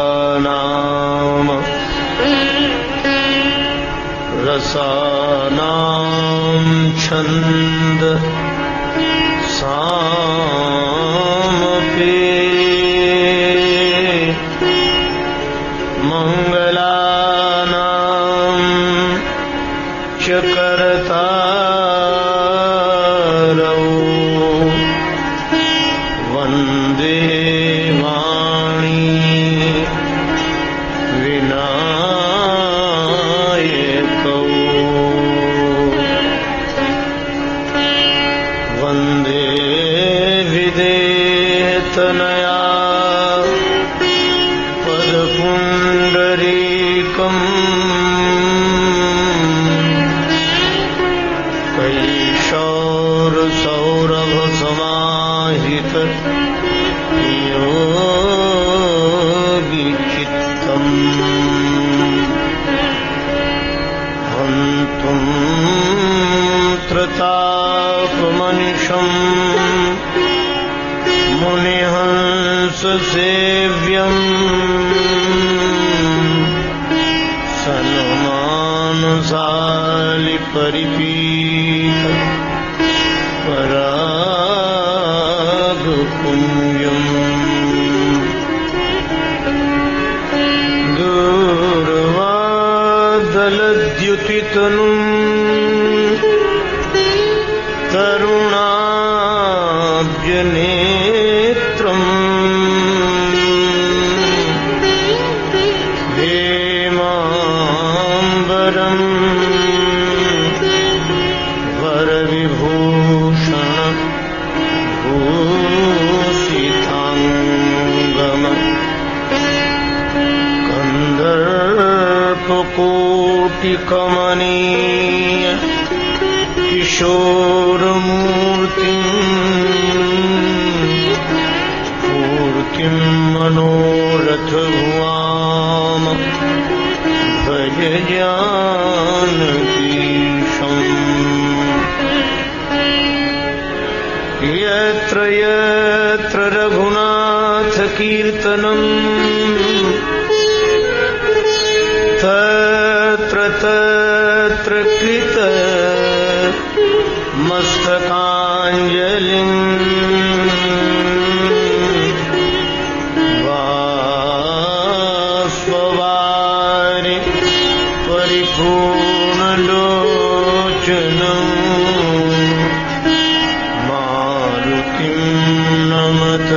संघानाम रसानाम छंद सामपि मंगलानाम च कर्तारौ वंदे तनया पदपुण्डरीकम् कैशोरसौरभसमाहित योगिचित्तम् हन्तुं त्रतापमनिशम् मुनिहंस सेव्यम् सन्मानशालि परिपीत परागपुण्यम् दूर्वादलद्युतितनुम् तरुणाब्जने वरविभूषण भूषितांगम कंदर्पकोटिकमनीय किशोरमूर्तिं मनोरथभुवाम भज जानकीशम् यत्र यत्र रघुनाथ कीर्तनम् तत्र तत्र कृत मस्तकाञ्जलिम् वास्ववारि परिपूर्णलोचनम् नमत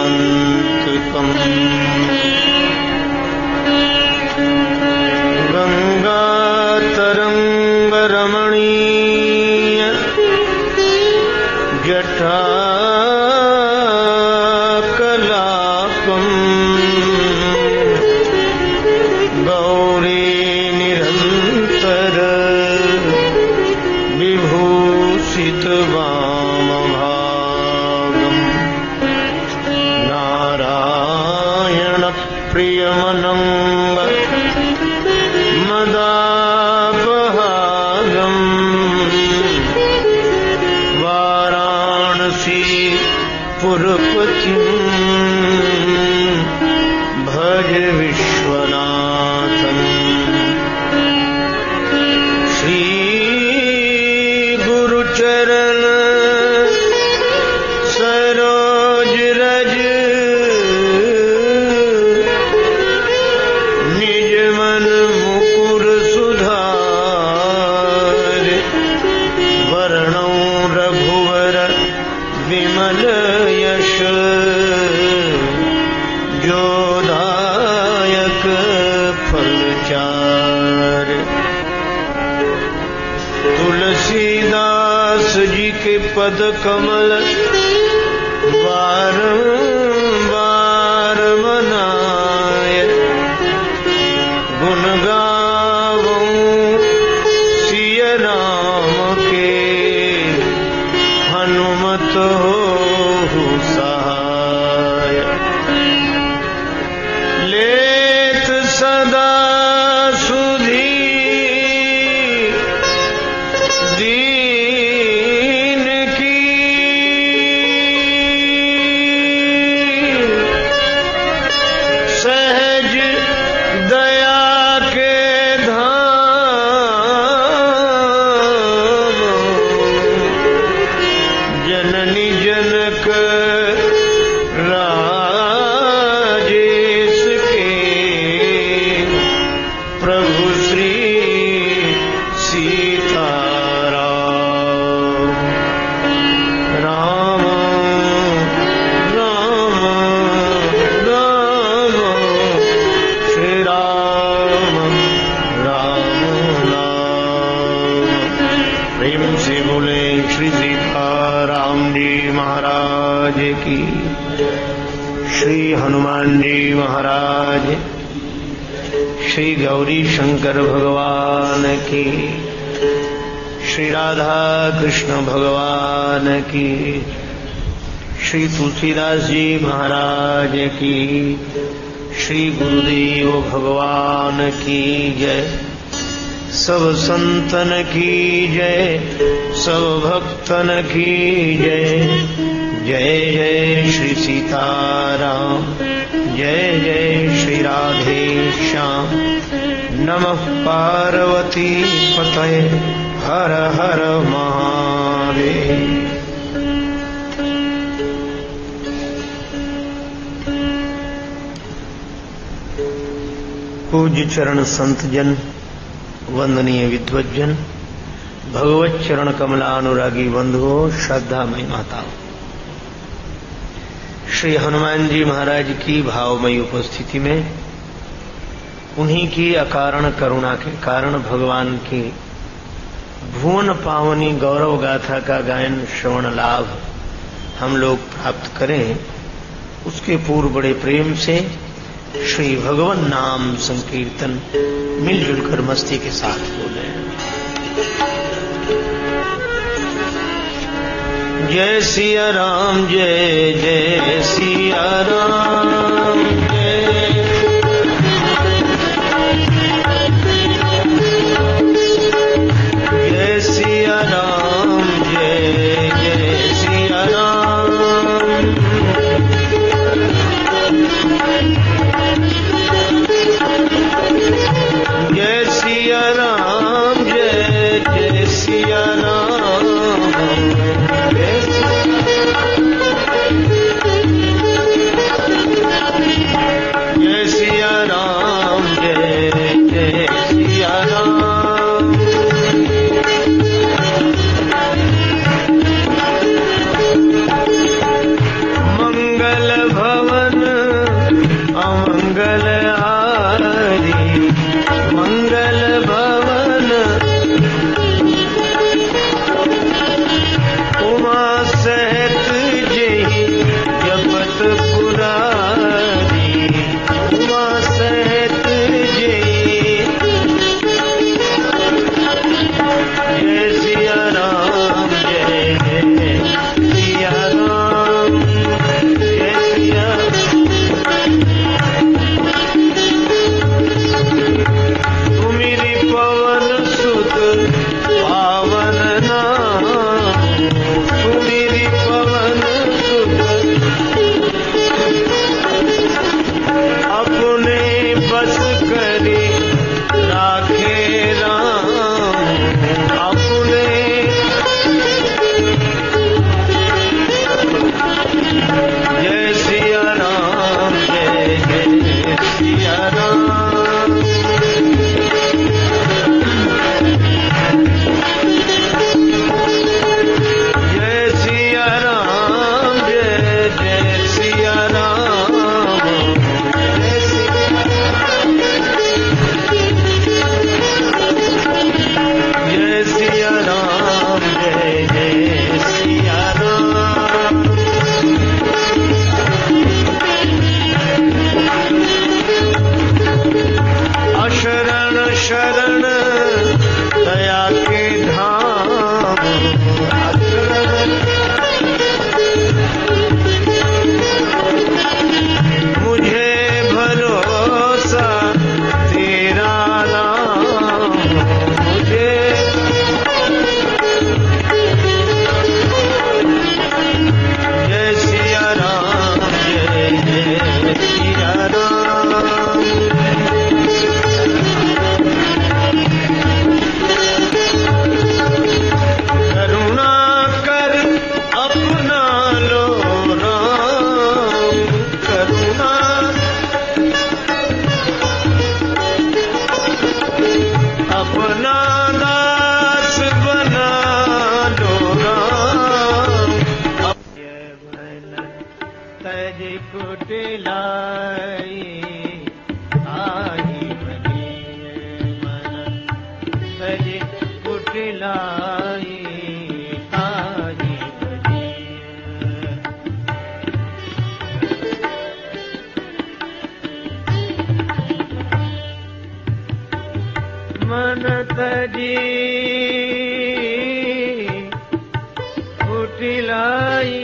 राक्षसान्तकम् गंगातरंगरमणीय जटाकलापम् गौरी निरन्तर विभूषित वामभागम् नारायण प्रियमनंग मदापहागम् वाराणसी पुरपतिम् भज विश्वनाथम् श्री चरण सरोज रज निज मन मुकुर सुधार वर्णौ रघुवर विमल यश जोदायक फलचार तुलसीदास जी के पद कमल बारंबार मनाय गुण गावूं सिय राम के हनुमत हो सहाय। श्री हनुमान जी महाराज, श्री गौरी शंकर भगवान की, श्री राधा कृष्ण भगवान की, श्री तुलसीदास जी महाराज की, श्री गुरुदेव भगवान की जय। सब संतन की जय, सब भक्तन की जय। जय जय श्री सीताराम, जय जय श्री राधे श्याम। नमः पार्वती पतये, हर हर महादेव। पूज्य चरण संत जन, वंदनीय विद्वज्जन, भगवत चरण कमलानुरागी बंधुओं, श्रद्धामयी माताओं, श्री हनुमान जी महाराज की भावमयी उपस्थिति में उन्हीं की अकारण करुणा के कारण भगवान की भुवन पावनी गौरव गाथा का गायन श्रवण लाभ हम लोग प्राप्त करें, उसके पूर्व बड़े प्रेम से श्री भगवान नाम संकीर्तन मिलजुल कर मस्ती के साथ बोले। जय सिया राम, जय जय सिया राम, जय सिया राम, जय जय सिया राम। जय सिया राम, जय जय सिया राम, जय सिया राम, जय जय सिया राम। मंगल भवन अमंगल हारी, मंगल भवन उमा सहित जही जपत पुरारी, उमा सहित जही। जय सिया राम, जय जय सिया राम, जय सिया। मेरी पवन सुत पावन नाम, मेरी पवन सुत अपने बस करी राखे राम, अपने। जय सिया राम, जय जय सिया राम। जय सिया राम, जय जय सिया राम, जय सिया। जय सिया राम, जय जय सिया राम। अशरण शरण दया के धाम, मुझे भरोसा तेरा नाम, मुझे। जय सिया राम, जय जय सिया राम। करुणा कर अपना लो राम, करुणा अपना दास बना लो राम। तज कुटिलाई आई बनी मन, तज कुटिलाई आई बनी। मन तजी कुटिलाई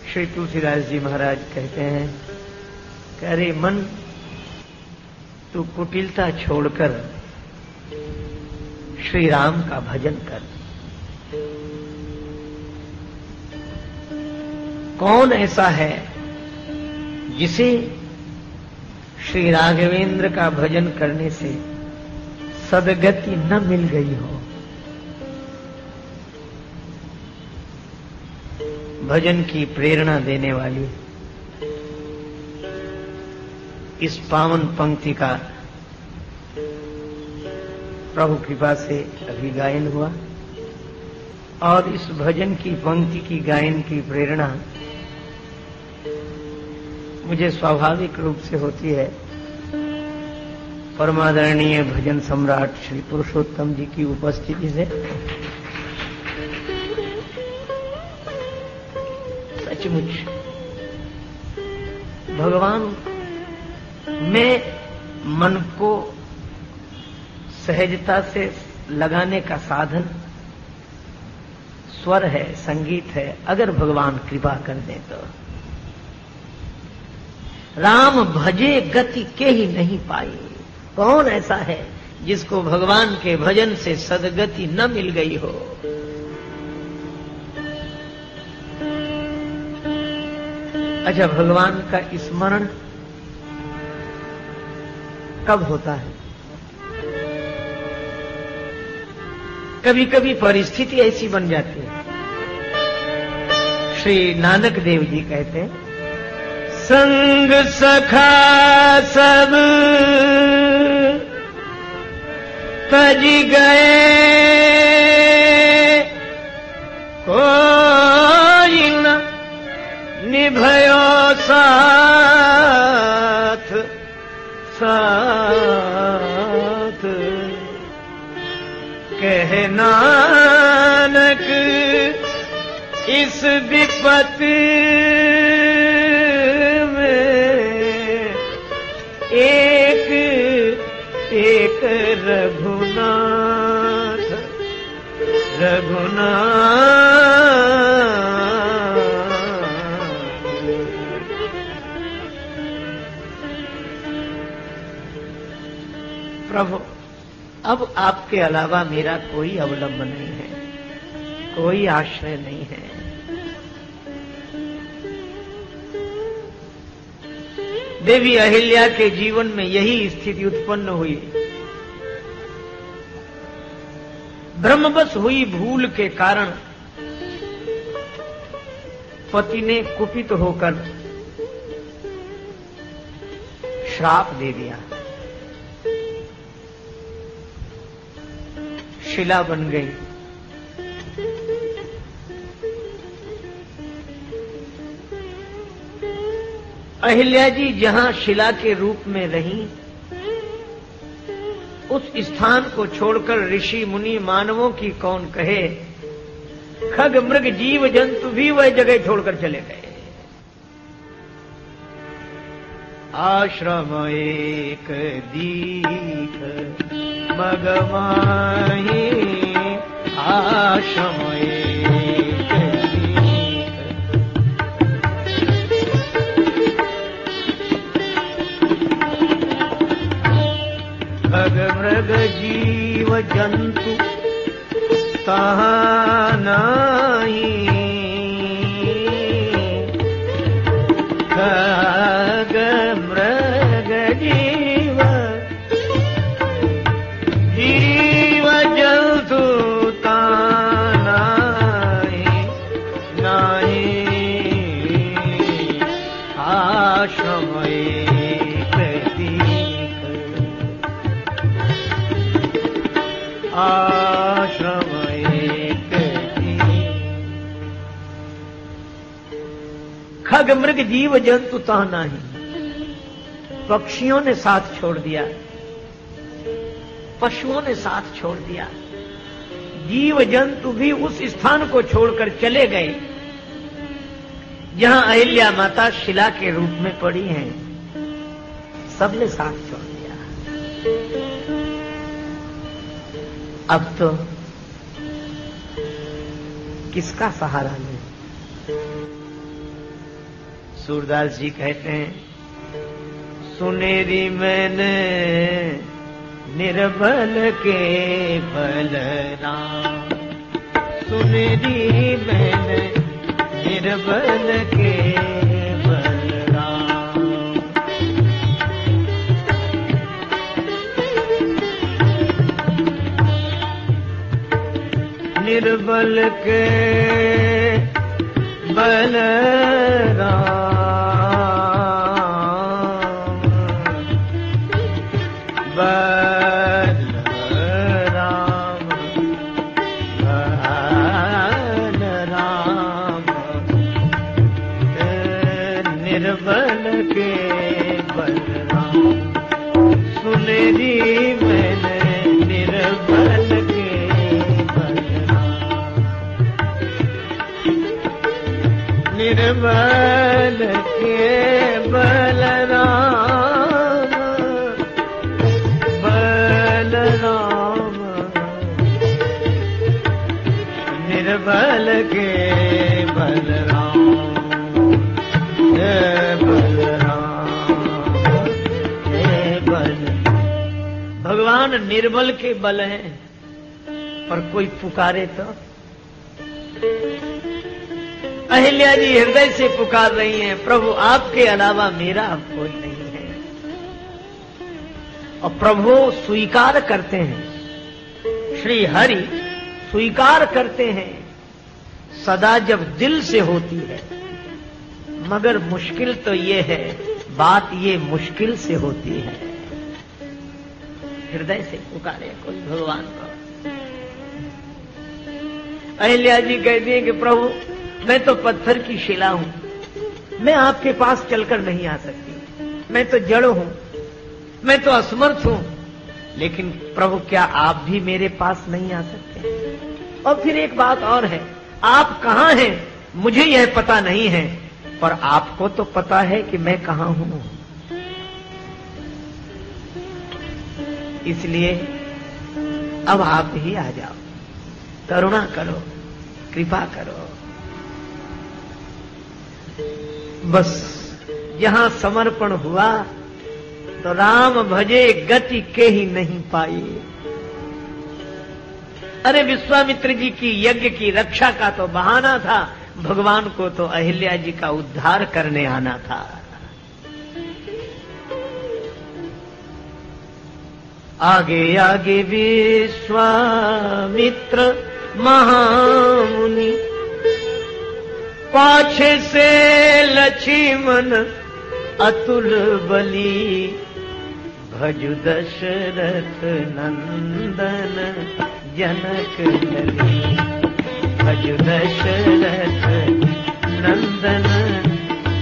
श्री तुलसीदास जी महाराज कहते हैं कि अरे मन, तू कुटिलता छोड़कर श्री राम का भजन कर। कौन ऐसा है जिसे श्री राघवेंद्र का भजन करने से सदगति न मिल गई हो। भजन की प्रेरणा देने वाली इस पावन पंक्ति का प्रभु कृपा से अभी गायन हुआ और इस भजन की पंक्ति की गायन की प्रेरणा मुझे स्वाभाविक रूप से होती है परमादरणीय भजन सम्राट श्री पुरुषोत्तम जी की उपस्थिति से। सचमुच भगवान में मन को सहजता से लगाने का साधन स्वर है, संगीत है। अगर भगवान कृपा कर दे तो राम भजे गति के ही नहीं पाई। कौन ऐसा है जिसको भगवान के भजन से सदगति न मिल गई हो। अच्छा, भगवान का स्मरण कब होता है? कभी कभी परिस्थिति ऐसी बन जाती है। श्री नानक देव जी कहते हैं, संग सखा सब तज गए, कोई न निभयो साथ साथ। कह नानक इस विपत एक एक रघुनाथ प्रभु अब आपके अलावा मेरा कोई अवलंब नहीं है, कोई आश्रय नहीं है। देवी अहिल्या के जीवन में यही स्थिति उत्पन्न हुई। ब्रह्मवश हुई भूल के कारण पति ने कुपित होकर श्राप दे दिया, शिला बन गई। अहिल्या जी जहां शिला के रूप में रहीं, उस स्थान को छोड़कर ऋषि मुनि मानवों की कौन कहे, खग मृग जीव जंतु भी वह जगह छोड़कर चले गए। आश्रम एक दीख मगमाही, आश्रम एक दीख। खग मृग जीव जंतु तहाँ नाही, खग मृग जीव जीव जंतु तहाँ नाही, आश्रम एक दीख, आश्रम खग मृग जीव जंतु तह नाही। पक्षियों ने साथ छोड़ दिया, पशुओं ने साथ छोड़ दिया, जीव जंतु भी उस स्थान को छोड़कर चले गए जहां अहिल्या माता शिला के रूप में पड़ी हैं। सबने साथ छोड़ दिया। अब तो किसका सहारा लें? सूरदास जी कहते हैं, सुनेरी मैंने निर्बल के बलराम, सुनेरी मैंने निर्बल के बलराम। निर्बल के बलराम, निर्बल के बलराम। सुनेरी मैंने निर्बल के बलराम, निर्बल के बलराम, बलराम निर्बल के बलराम, भगवान निर्बल के बल हैं, पर कोई पुकारे तो। अहिल्या जी हृदय से पुकार रही हैं, प्रभु आपके अलावा मेरा अब कोई नहीं है। और प्रभु स्वीकार करते हैं, श्री हरि स्वीकार करते हैं सदा जब दिल से होती है। मगर मुश्किल तो ये है, बात ये मुश्किल से होती है। हृदय से पुकारे कोई भगवान को। अहिल्या जी कहती है कि प्रभु मैं तो पत्थर की शिला हूं, मैं आपके पास चलकर नहीं आ सकती, मैं तो जड़ हूं, मैं तो असमर्थ हूं। लेकिन प्रभु क्या आप भी मेरे पास नहीं आ सकते? और फिर एक बात और है, आप कहां हैं मुझे यह पता नहीं है, पर आपको तो पता है कि मैं कहां हूं। इसलिए अब आप ही आ जाओ, करुणा करो, कृपा करो। बस जहां समर्पण हुआ तो राम भजे गति के ही नहीं पाए। अरे विश्वामित्र जी की यज्ञ की रक्षा का तो बहाना था, भगवान को तो अहिल्या जी का उद्धार करने आना था। आगे आगे विश्वामित्र महामुनि, पाछे से लक्ष्मण अतुल बली, भजु दशरथ नंदन जनक लली, भजु दशरथ नंदन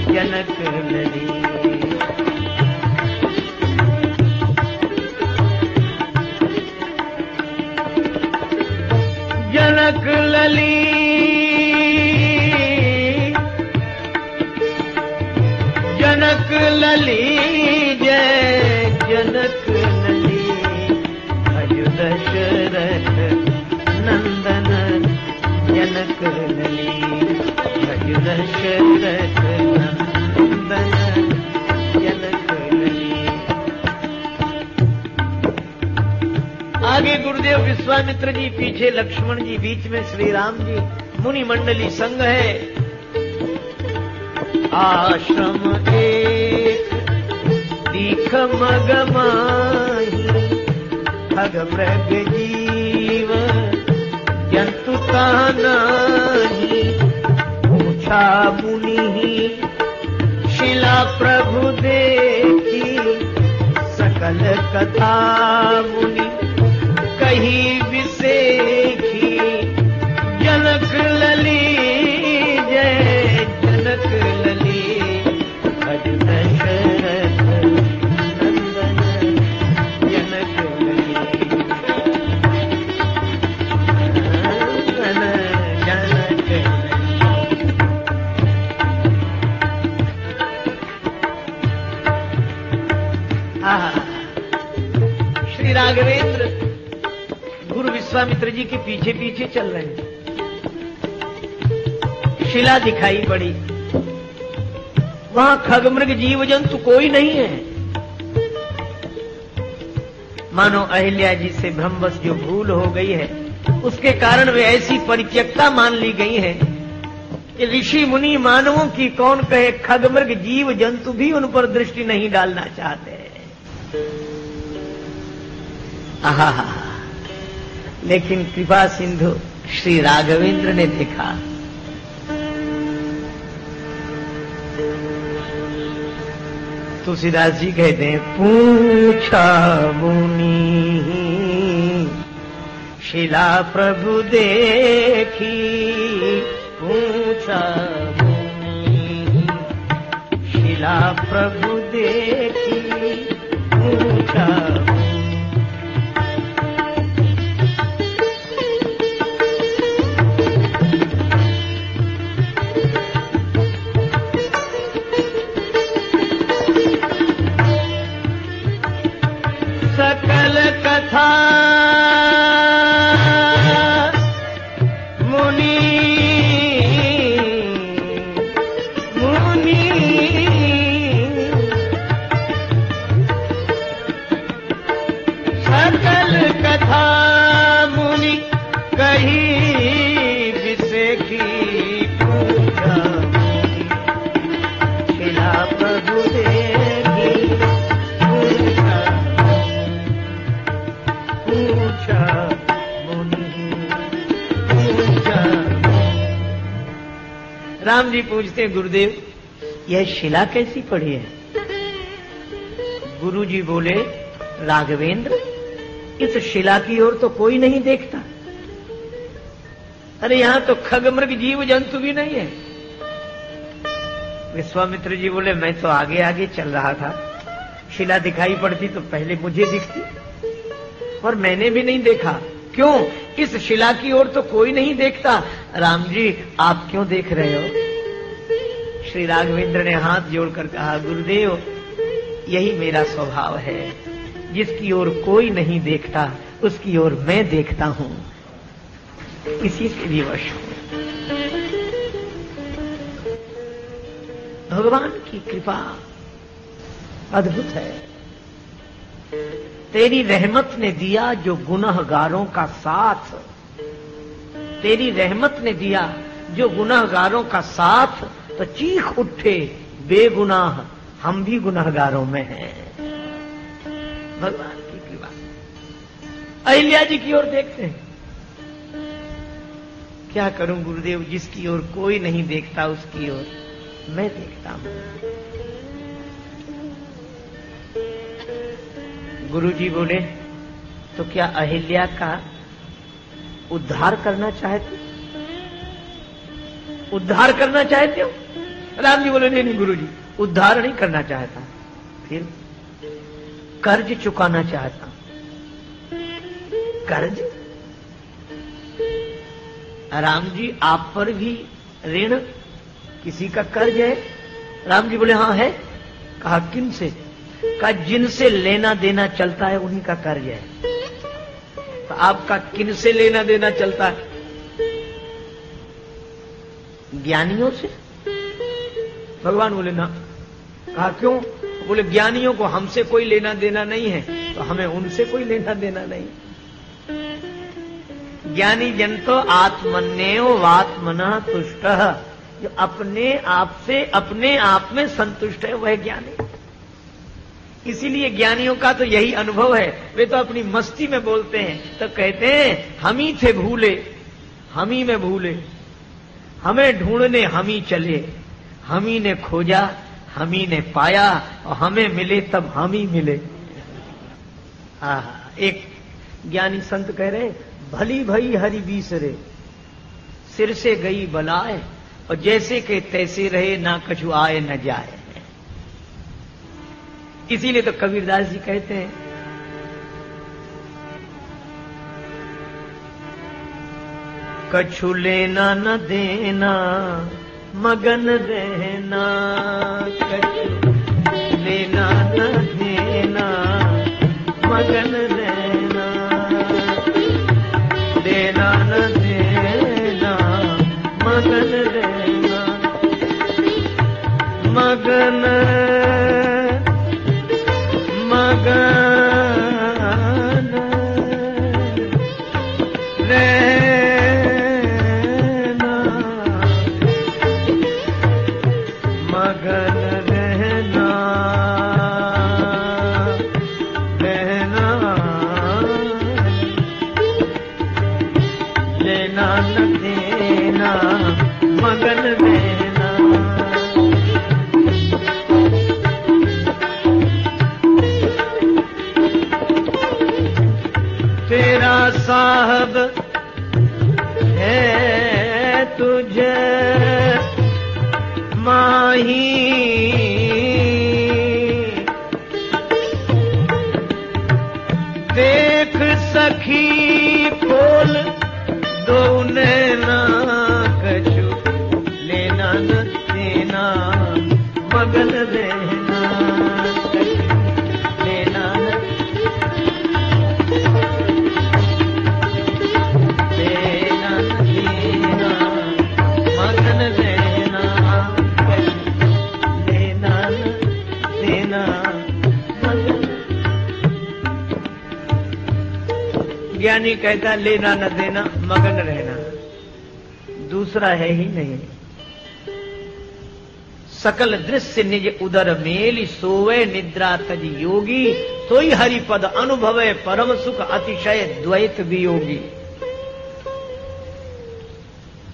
जनक लली। जनक लली जनक लली जय जनक लली, भजु दशरथ नंदन जनक लली, भजु दशरथ नंदन जनक लली। आगे गुरुदेव विश्वामित्र जी, पीछे लक्ष्मण जी, बीच में श्री राम जी, मुनि मंडली संग है। आश्रम एक दीख मग माही, खग मृग जीव जंतु तानाही, पूछा मुनि शिला प्रभु देखी, सकल कथा मुनि कही विसेखी, जनक लली जय जनक लली, भजु दशरथ नंदन जनक लली, जनक लली। श्री राघवेंद्र गुरु विश्वामित्र जी के पीछे पीछे चल रहे हैं। शिला दिखाई पड़ी, वहां खगमृग जीव जंतु कोई नहीं है। मानो अहिल्या जी से भ्रमवश जो भूल हो गई है, उसके कारण वे ऐसी परित्यक्ता मान ली गई है कि ऋषि मुनि मानवों की कौन कहे, खगमृग जीव जंतु भी उन पर दृष्टि नहीं डालना चाहते। आहा, लेकिन कृपा सिंधु श्री राघवेंद्र ने देखा। तुलसीदास जी कहते हैं, पूछा मुनि शिला प्रभु देखी, पूछा मुनि शिला प्रभु देखी, पूछा सकल कथा मुनि मुनि सकल कथा मुनि कही विसेखी, पूछा शिला प्रभु देखी, राम जी पूछते हैं, गुरुदेव यह शिला कैसी पड़ी है? गुरु जी बोले, राघवेंद्र इस शिला की ओर तो कोई नहीं देखता। अरे यहां तो खगमृग जीव जंतु भी नहीं है। विश्वामित्र जी बोले, मैं तो आगे आगे चल रहा था, शिला दिखाई पड़ती तो पहले मुझे दिखती, और मैंने भी नहीं देखा। क्यों? इस शिला की ओर तो कोई नहीं देखता। राम जी आप क्यों देख रहे हो? श्री राघवेंद्र ने हाथ जोड़कर कहा, गुरुदेव यही मेरा स्वभाव है, जिसकी ओर कोई नहीं देखता उसकी ओर मैं देखता हूं, इसी से विवश हूं। भगवान की कृपा अद्भुत है। तेरी रहमत ने दिया जो गुनहगारों का साथ, तेरी रहमत ने दिया जो गुनहगारों का साथ, तो चीख उठे बेगुनाह हम भी गुनहगारों में हैं। भगवान की कृपा। अहिल्या जी की ओर देखते हैं, क्या करूं गुरुदेव, जिसकी ओर कोई नहीं देखता उसकी ओर मैं देखता हूं। गुरुजी बोले, तो क्या अहिल्या का उद्धार करना चाहते, उद्धार करना चाहते हो? राम जी बोले, नहीं गुरुजी, उद्धार नहीं करना चाहता, फिर कर्ज चुकाना चाहता। कर्ज? राम जी, आप पर भी ऋण, किसी का कर्ज है? राम जी बोले, हाँ है। कहा किन से? कहा जिनसे लेना देना चलता है उन्हीं का कर्ज है। तो आपका किन से लेना देना चलता है? ज्ञानियों से। भगवान बोले ना। कहा क्यों? बोले ज्ञानियों को हमसे कोई लेना देना नहीं है, तो हमें उनसे कोई लेना देना नहीं। ज्ञानी जन तो आत्मन्यो आत्मनः तुष्टः, जो अपने आप से अपने आप में संतुष्ट है वह ज्ञानी। इसीलिए ज्ञानियों का तो यही अनुभव है। वे तो अपनी मस्ती में बोलते हैं, तो कहते हैं हम ही थे भूले, हम ही में भूले, हमें ढूंढने हम ही चले, हम ही ने खोजा, हम ही ने पाया, और हमें मिले तब हम ही मिले। एक ज्ञानी संत कह रहे, भली भई हरि बीसरे, सिर से गई बलाए, और जैसे के तैसे रहे, ना कछु आए न जाए। इसीलिए तो कबीरदास जी कहते हैं, कछु लेना न देना मगन रहना, कछु लेना न देना मगन रहना, देना न देना मगन रहना, मगन मगन रहना, मगन रहना, रहना, लेना न देना मगन रहना। तेरा साहब है तुझे माही, देख सखी खोल दो नैना, कछु लेना न देना मगन रहना, लेना न देना देना मगन रहना, लेना न देना मगन। ज्ञानी कहता लेना न देना मगन रहना, दूसरा है ही नहीं। सकल दृश्य निज उदर मेल, सोवे निद्रा तज योगी, सोई हरिपद अनुभवे परम सुख, अतिशय द्वैत वियोगी।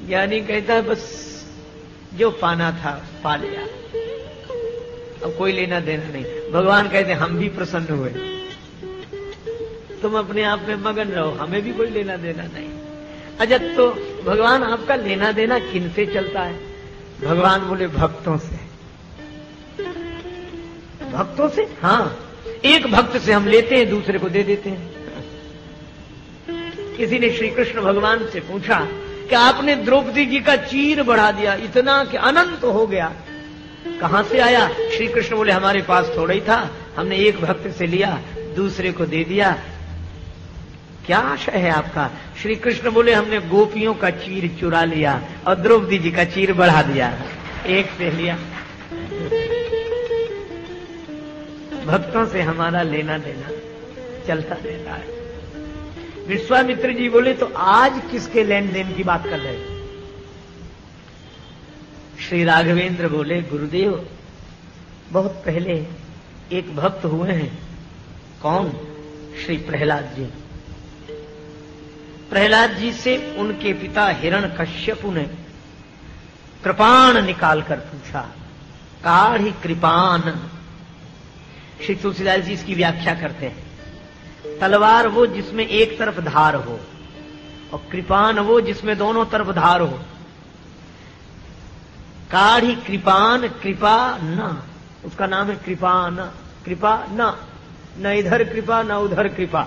ज्ञानी कहता है बस जो पाना था पा लिया, अब कोई लेना देना नहीं। भगवान कहते हम भी प्रसन्न हुए, तुम अपने आप में मगन रहो, हमें भी कोई लेना देना नहीं। अच्छा, तो भगवान आपका लेना देना किन से चलता है? भगवान बोले भक्तों से। भक्तों से? हाँ, एक भक्त से हम लेते हैं, दूसरे को दे देते हैं। किसी ने श्री कृष्ण भगवान से पूछा कि आपने द्रौपदी जी का चीर बढ़ा दिया इतना कि अनंत हो गया, कहां से आया? श्री कृष्ण बोले हमारे पास थोड़ा ही था, हमने एक भक्त से लिया, दूसरे को दे दिया। क्या आशय है आपका? श्री कृष्ण बोले हमने गोपियों का चीर चुरा लिया और द्रौपदी जी का चीर बढ़ा दिया, एक से लिया। भक्तों से हमारा लेना देना चलता रहता है। विश्वामित्र जी बोले तो आज किसके लेन देन की बात कर रहे हैं? श्री राघवेंद्र बोले गुरुदेव बहुत पहले एक भक्त हुए हैं। कौन? श्री प्रहलाद जी। प्रहलाद जी से उनके पिता हिरण्यकश्यपु ने कृपाण निकालकर पूछा। काढ़ी कृपाण, श्री तुलसीदास जी इसकी व्याख्या करते हैं। तलवार वो जिसमें एक तरफ धार हो, और कृपाण वो जिसमें दोनों तरफ धार हो। काढ़ी कृपाण, कृपा न, उसका नाम है कृपा न। कृपा न इधर कृपा न उधर कृपा।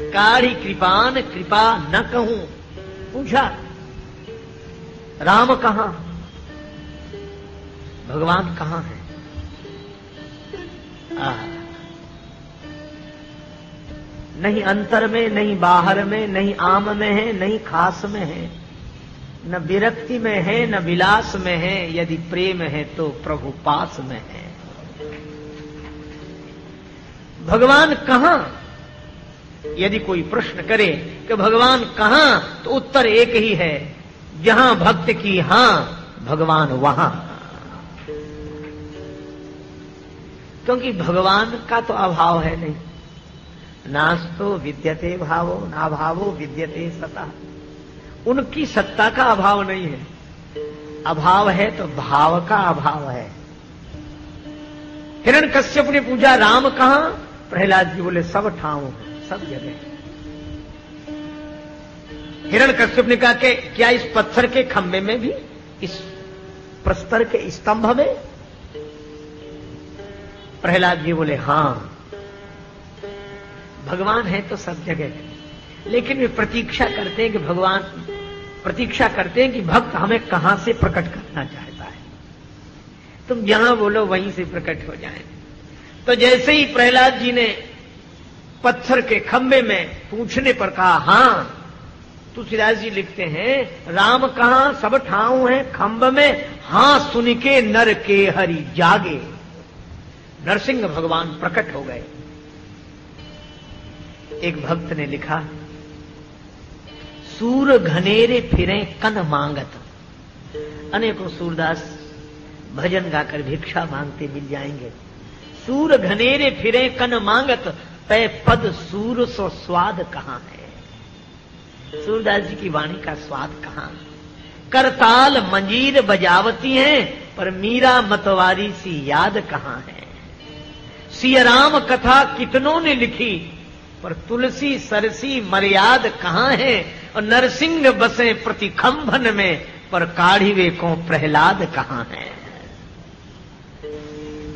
काढ़ी कृपाण, कृपा न कहूं। पूछा राम कहां, भगवान कहां है? नहीं अंतर में, नहीं बाहर में, नहीं आम में है, नहीं खास में है, न विरक्ति में है, न विलास में है। यदि प्रेम है तो प्रभु पास में है। भगवान कहां? यदि कोई प्रश्न करे कि भगवान कहां, तो उत्तर एक ही है, जहां भक्त की हां भगवान वहां। क्योंकि भगवान का तो अभाव है नहीं। नास्तो विद्यते भावो, ना भावो विद्यते सता। उनकी सत्ता का अभाव नहीं है। अभाव है तो भाव का अभाव है। हिरण्यकश्यप ने पूछा राम कहां? प्रहलाद जी बोले सब ठाव, सब जगह। हिरण्यकश्यप ने कहा कि क्या इस पत्थर के खंभे में भी, इस प्रस्तर के स्तंभ में? प्रहलाद जी बोले हां, भगवान है तो सब जगह है। लेकिन वे प्रतीक्षा करते हैं कि भगवान, प्रतीक्षा करते हैं कि भक्त हमें कहां से प्रकट करना चाहता है। तुम जहां बोलो वहीं से प्रकट हो जाए। तो जैसे ही प्रहलाद जी ने पत्थर के खंभे में पूछने पर कहा हां, तुलसीदास जी लिखते हैं राम कहां सब ठाव है खंभ में, हां सुन के नर के हरि जागे। नरसिंह भगवान प्रकट हो गए। एक भक्त ने लिखा सूर घनेरे फिरे कन मांगत। अनेकों सूरदास भजन गाकर भिक्षा मांगते मिल जाएंगे। सूर घनेरे फिरे कन मांगत, पै पद सूर सो स्वाद कहां है? सूरदास जी की वाणी का स्वाद कहां? करताल मंजीर बजावती हैं, पर मीरा मतवारी सी याद कहां है? सिया राम कथा कितनों ने लिखी, पर तुलसी सरसी मर्याद कहां है? और नरसिंह बसे प्रतिखंभन में, पर काढ़ीवे को प्रहलाद कहां है?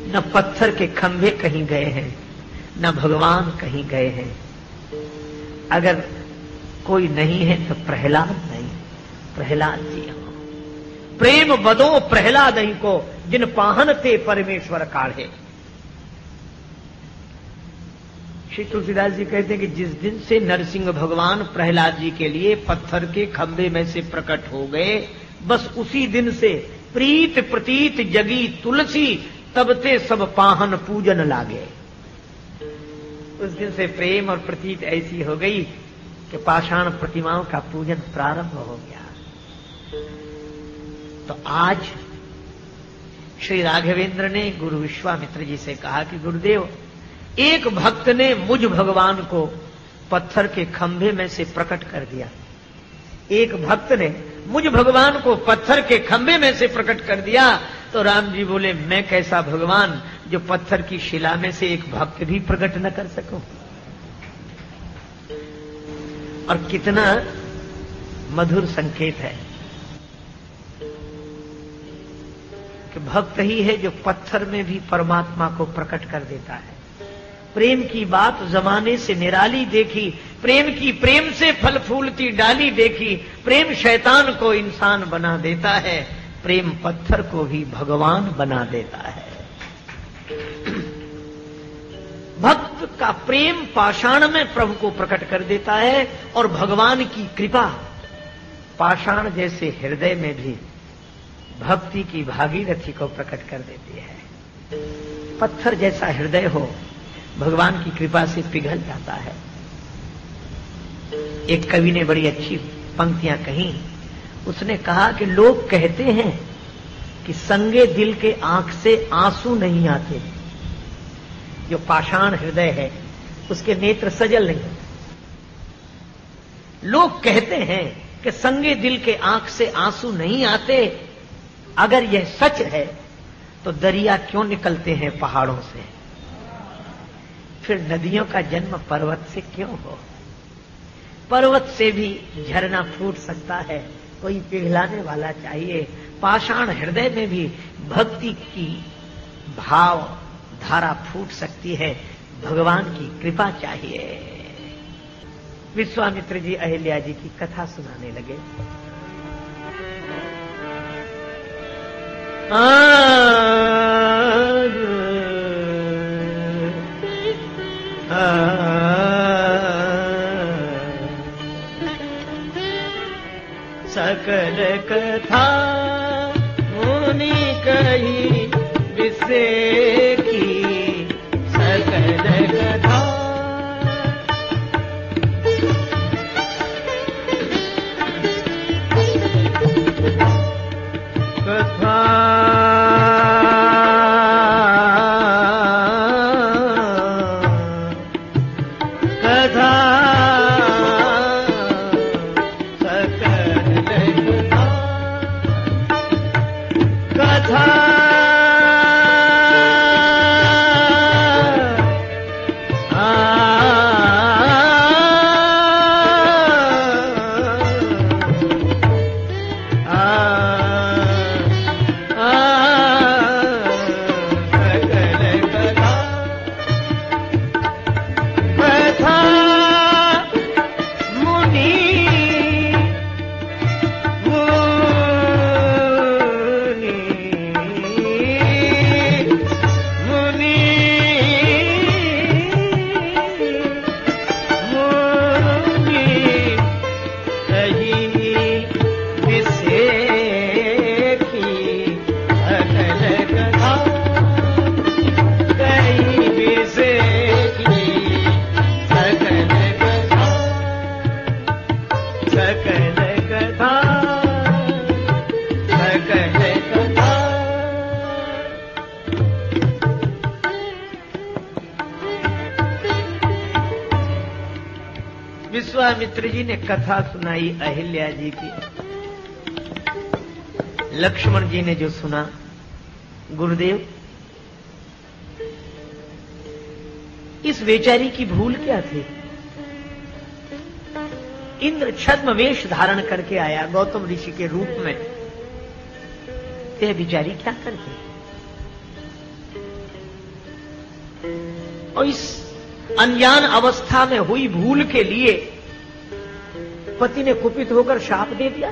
न पत्थर के खंभे कहीं गए हैं, न भगवान कहीं गए हैं। अगर कोई नहीं है तो प्रहलाद नहीं, प्रहलाद जी हो। प्रेम बदो प्रहलाद ही को, जिन पाहन ते परमेश्वर काढ़े। श्री तुलसीदास जी कहते हैं कि जिस दिन से नरसिंह भगवान प्रहलाद जी के लिए पत्थर के खंभे में से प्रकट हो गए, बस उसी दिन से प्रीत प्रतीत जगी तुलसी, तब ते सब पाहन पूजन लागे। उस दिन से प्रेम और प्रतीत ऐसी हो गई कि पाषाण प्रतिमाओं का पूजन प्रारंभ हो गया। तो आज श्री राघवेंद्र ने गुरु विश्वामित्र जी से कहा कि गुरुदेव, एक भक्त ने मुझ भगवान को पत्थर के खंभे में से प्रकट कर दिया। एक भक्त ने मुझ भगवान को पत्थर के खंभे में से प्रकट कर दिया। तो राम जी बोले मैं कैसा भगवान जो पत्थर की शिला में से एक भक्त भी प्रकट न कर सकूं? और कितना मधुर संकेत है कि भक्त ही है जो पत्थर में भी परमात्मा को प्रकट कर देता है। प्रेम की बात जमाने से निराली देखी, प्रेम की प्रेम से फल फूलती डाली देखी। प्रेम शैतान को इंसान बना देता है, प्रेम पत्थर को भी भगवान बना देता है। भक्त का प्रेम पाषाण में प्रभु को प्रकट कर देता है, और भगवान की कृपा पाषाण जैसे हृदय में भी भक्ति की भागीरथी को प्रकट कर देती है। पत्थर जैसा हृदय हो, भगवान की कृपा से पिघल जाता है। एक कवि ने बड़ी अच्छी पंक्तियां कही। उसने कहा कि लोग कहते हैं कि संगे दिल के आंख से आंसू नहीं आते। जो पाषाण हृदय है उसके नेत्र सजल नहीं होते। लोग कहते हैं कि संगे दिल के आंख से आंसू नहीं आते। अगर यह सच है तो दरिया क्यों निकलते हैं पहाड़ों से? फिर नदियों का जन्म पर्वत से क्यों हो? पर्वत से भी झरना फूट सकता है, कोई पिघलाने वाला चाहिए। पाषाण हृदय में भी भक्ति की भाव धारा फूट सकती है, भगवान की कृपा चाहिए। विश्वामित्र जी अहिल्या जी की कथा सुनाने लगे। सकल कथा मुनि कही विसेखी, सकल कथा कथा विश्वामित्र जी ने कथा सुनाई अहिल्या जी की। लक्ष्मण जी ने जो सुना, गुरुदेव इस बेचारी की भूल क्या थी? इंद्र छद्म वेश धारण करके आया गौतम ऋषि के रूप में, यह बेचारी क्या करती? और इस अनजान अवस्था में हुई भूल के लिए पति ने कुपित होकर शाप दे दिया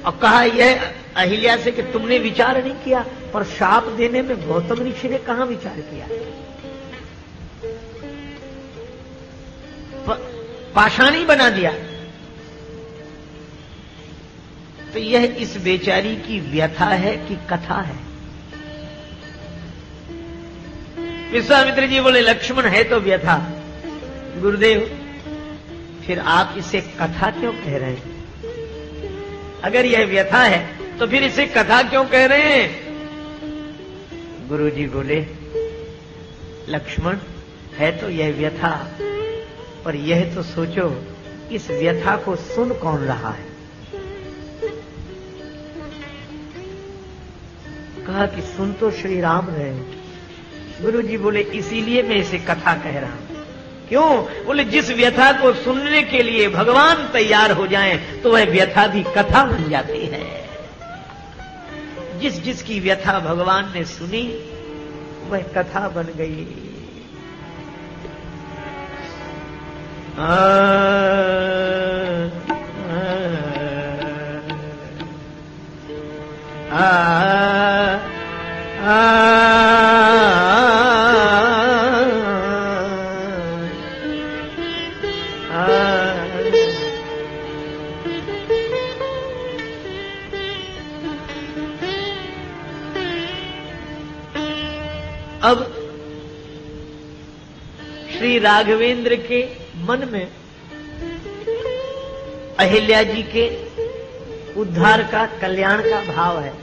और कहा यह अहिल्या से कि तुमने विचार नहीं किया। पर शाप देने में गौतम ऋषि ने कहां विचार किया? पाषाणी बना दिया। तो यह इस बेचारी की व्यथा है कि कथा है? विश्वामित्र जी बोले लक्ष्मण है तो व्यथा। गुरुदेव फिर आप इसे कथा क्यों कह रहे हैं? अगर यह व्यथा है तो फिर इसे कथा क्यों कह रहे हैं? गुरुजी बोले लक्ष्मण है तो यह व्यथा, पर यह तो सोचो इस व्यथा को सुन कौन रहा है? कहा कि सुन तो श्री राम रहे। गुरुजी बोले इसीलिए मैं इसे कथा कह रहा हूं। क्यों? बोले जिस व्यथा को सुनने के लिए भगवान तैयार हो जाएं तो वह व्यथा भी कथा बन जाती है। जिस जिसकी व्यथा भगवान ने सुनी वह कथा बन गई। अब श्री राघवेंद्र के मन में अहिल्या जी के उद्धार का, कल्याण का भाव है।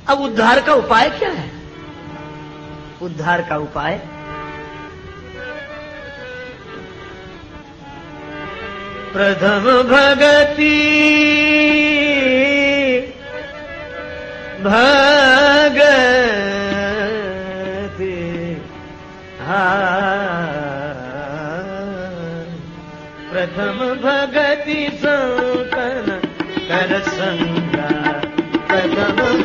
अब उद्धार का उपाय क्या है? उद्धार का उपाय प्रथम भगति प्रथम भगति संकन कर संगा प्रथम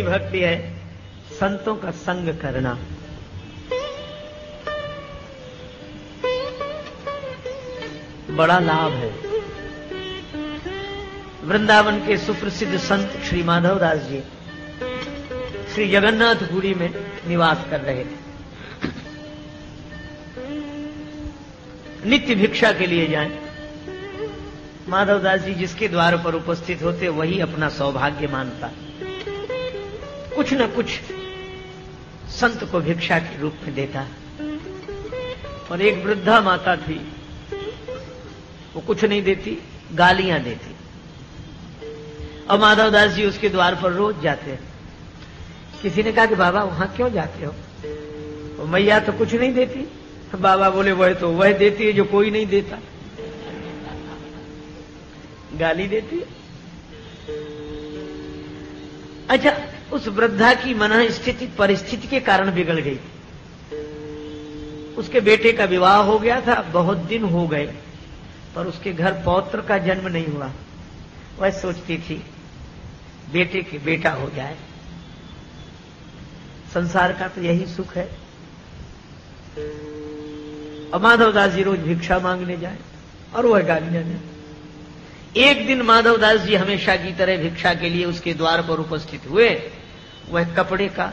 भक्ति है संतों का संग करना। बड़ा लाभ है। वृंदावन के सुप्रसिद्ध संत श्री माधवदास जी श्री जगन्नाथपुरी में निवास कर रहे थे। नित्य भिक्षा के लिए जाएं। माधवदास जी जिसके द्वार पर उपस्थित होते वही अपना सौभाग्य मानता। कुछ न कुछ संत को भिक्षा के रूप में देता। और एक वृद्धा माता थी, वो कुछ नहीं देती, गालियां देती। और माधवदास जी उसके द्वार पर रोज जाते हैं। किसी ने कहा कि बाबा वहां क्यों जाते हो? तो मैया तो कुछ नहीं देती। बाबा बोले वह तो वह देती है जो कोई नहीं देता। गाली देती है। अच्छा, उस वृद्धा की मन स्थिति परिस्थिति के कारण बिगड़ गई। उसके बेटे का विवाह हो गया था, बहुत दिन हो गए, पर उसके घर पौत्र का जन्म नहीं हुआ। वह सोचती थी बेटे के बेटा हो जाए। संसार का तो यही सुख है। और माधवदास जी रोज भिक्षा मांगने जाए और वह गालियां दें। एक दिन माधवदास जी हमेशा की तरह भिक्षा के लिए उसके द्वार पर उपस्थित हुए। वह कपड़े का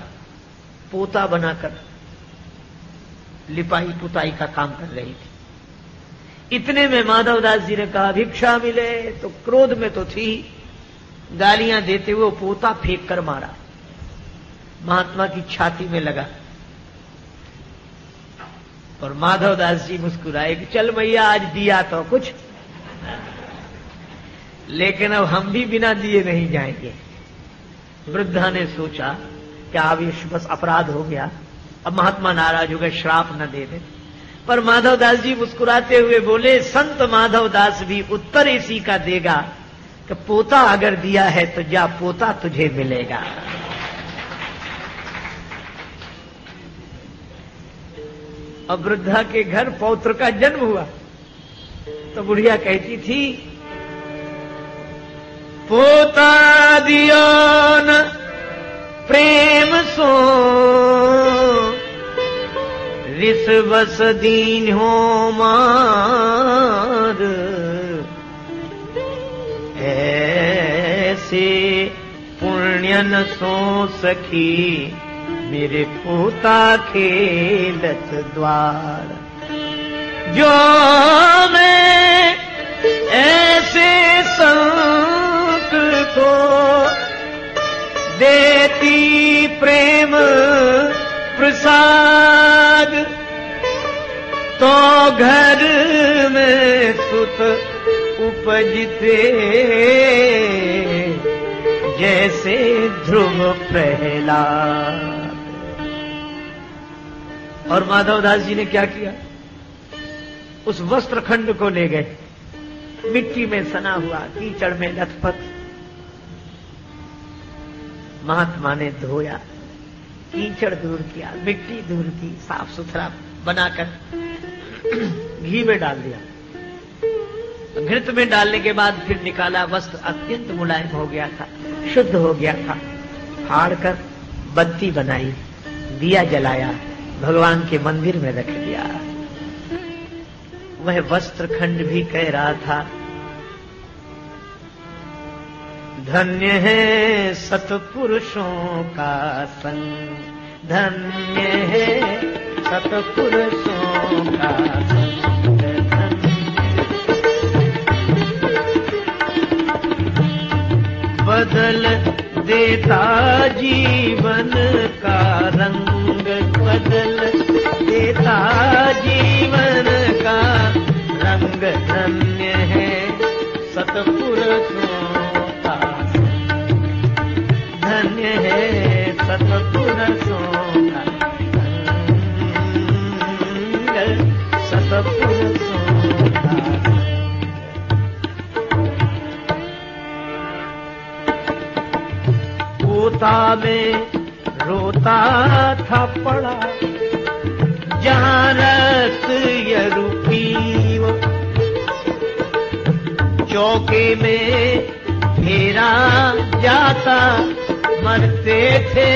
पोता बनाकर लिपाई पुताई का काम कर रही थी। इतने में माधवदास जी ने कहा भिक्षा मिले, तो क्रोध में तो थी, गालियां देते हुए पोता फेंक कर मारा। महात्मा की छाती में लगा। और माधवदास जी मुस्कुराए कि चल मैया आज दिया तो कुछ, लेकिन अब हम भी बिना दिए नहीं जाएंगे। वृद्धा ने सोचा कि आवेश बस अपराध हो गया, अब महात्मा नाराज हो गए, श्राप न दे दे। पर माधवदास जी मुस्कुराते हुए बोले, संत माधवदास भी उत्तर इसी का देगा कि पोता अगर दिया है तो जा, पोता तुझे मिलेगा। अब वृद्धा के घर पौत्र का जन्म हुआ तो बुढ़िया कहती थी, पोता दियो न प्रेम सो, रिस बस दीन हो मार, ऐसे पुण्यन सो सखी मेरे पोता खेलत द्वार। जो मैं ऐसे संत को देती प्रेम प्रसाद, तो घर में सुत उपजते जैसे ध्रुव प्रहलाद। और माधवदास जी ने क्या किया? उस वस्त्र खंड को ले गए, मिट्टी में सना हुआ, कीचड़ में लथपथ। महात्मा ने धोया, कीचड़ दूर किया, मिट्टी दूर की, साफ सुथरा बनाकर घी में डाल दिया। घृत में डालने के बाद फिर निकाला, वस्त्र अत्यंत मुलायम हो गया था, शुद्ध हो गया था। फाड़ कर बत्ती बनाई, दिया जलाया, भगवान के मंदिर में रख दिया। वह वस्त्र खंड भी कह रहा था, धन्य है सतपुरुषों का संग, धन्य है सतपुरुषों का संग, बदल देता जीवन का रंग, बदल देता जीवन का रंग, धन्य है सतपुरुषों का संग, धन्य है सतपुरुषों का संग, सतपुरुषों का संग। पोता में रोता था पड़ा, जहां रस यरूपी वो, चौके में फेरा जाता, मरते थे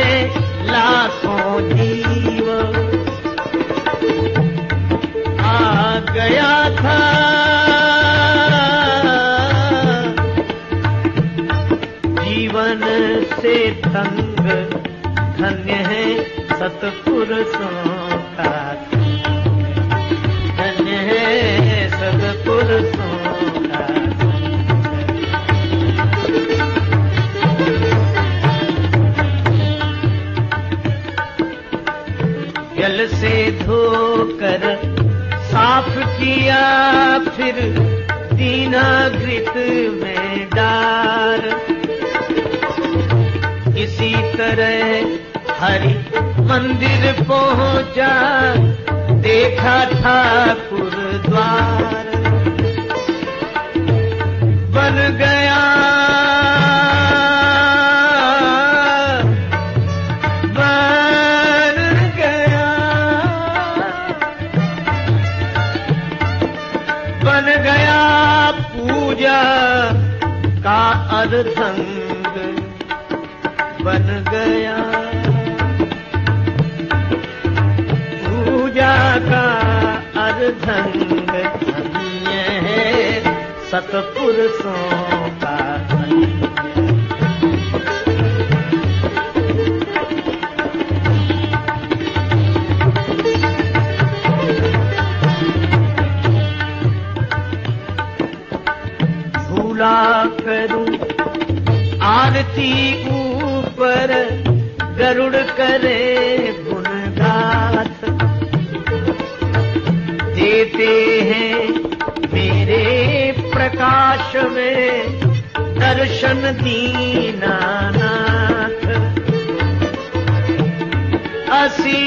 लाखों जीव। आ गया था जीवन से तंग, धन्य है सतपुरुषों का, धन्य है सतपुरुषों का। जल से धोकर साफ किया, फिर दीना घृत में डार, इसी तरह हरि मंदिर पहुंचा, देखा ठाकुर द्वार, बन गया बन गया बन गया पूजा का अर्धंग, बन गया पूजा का अर्धंग, धन्य है सतपुरुषों का संग। झूला करूं आरती ऊपर, गरुड़ करे गुणगाथ, देते हैं मेरे प्रकाश में दर्शन दीनानाथ। असी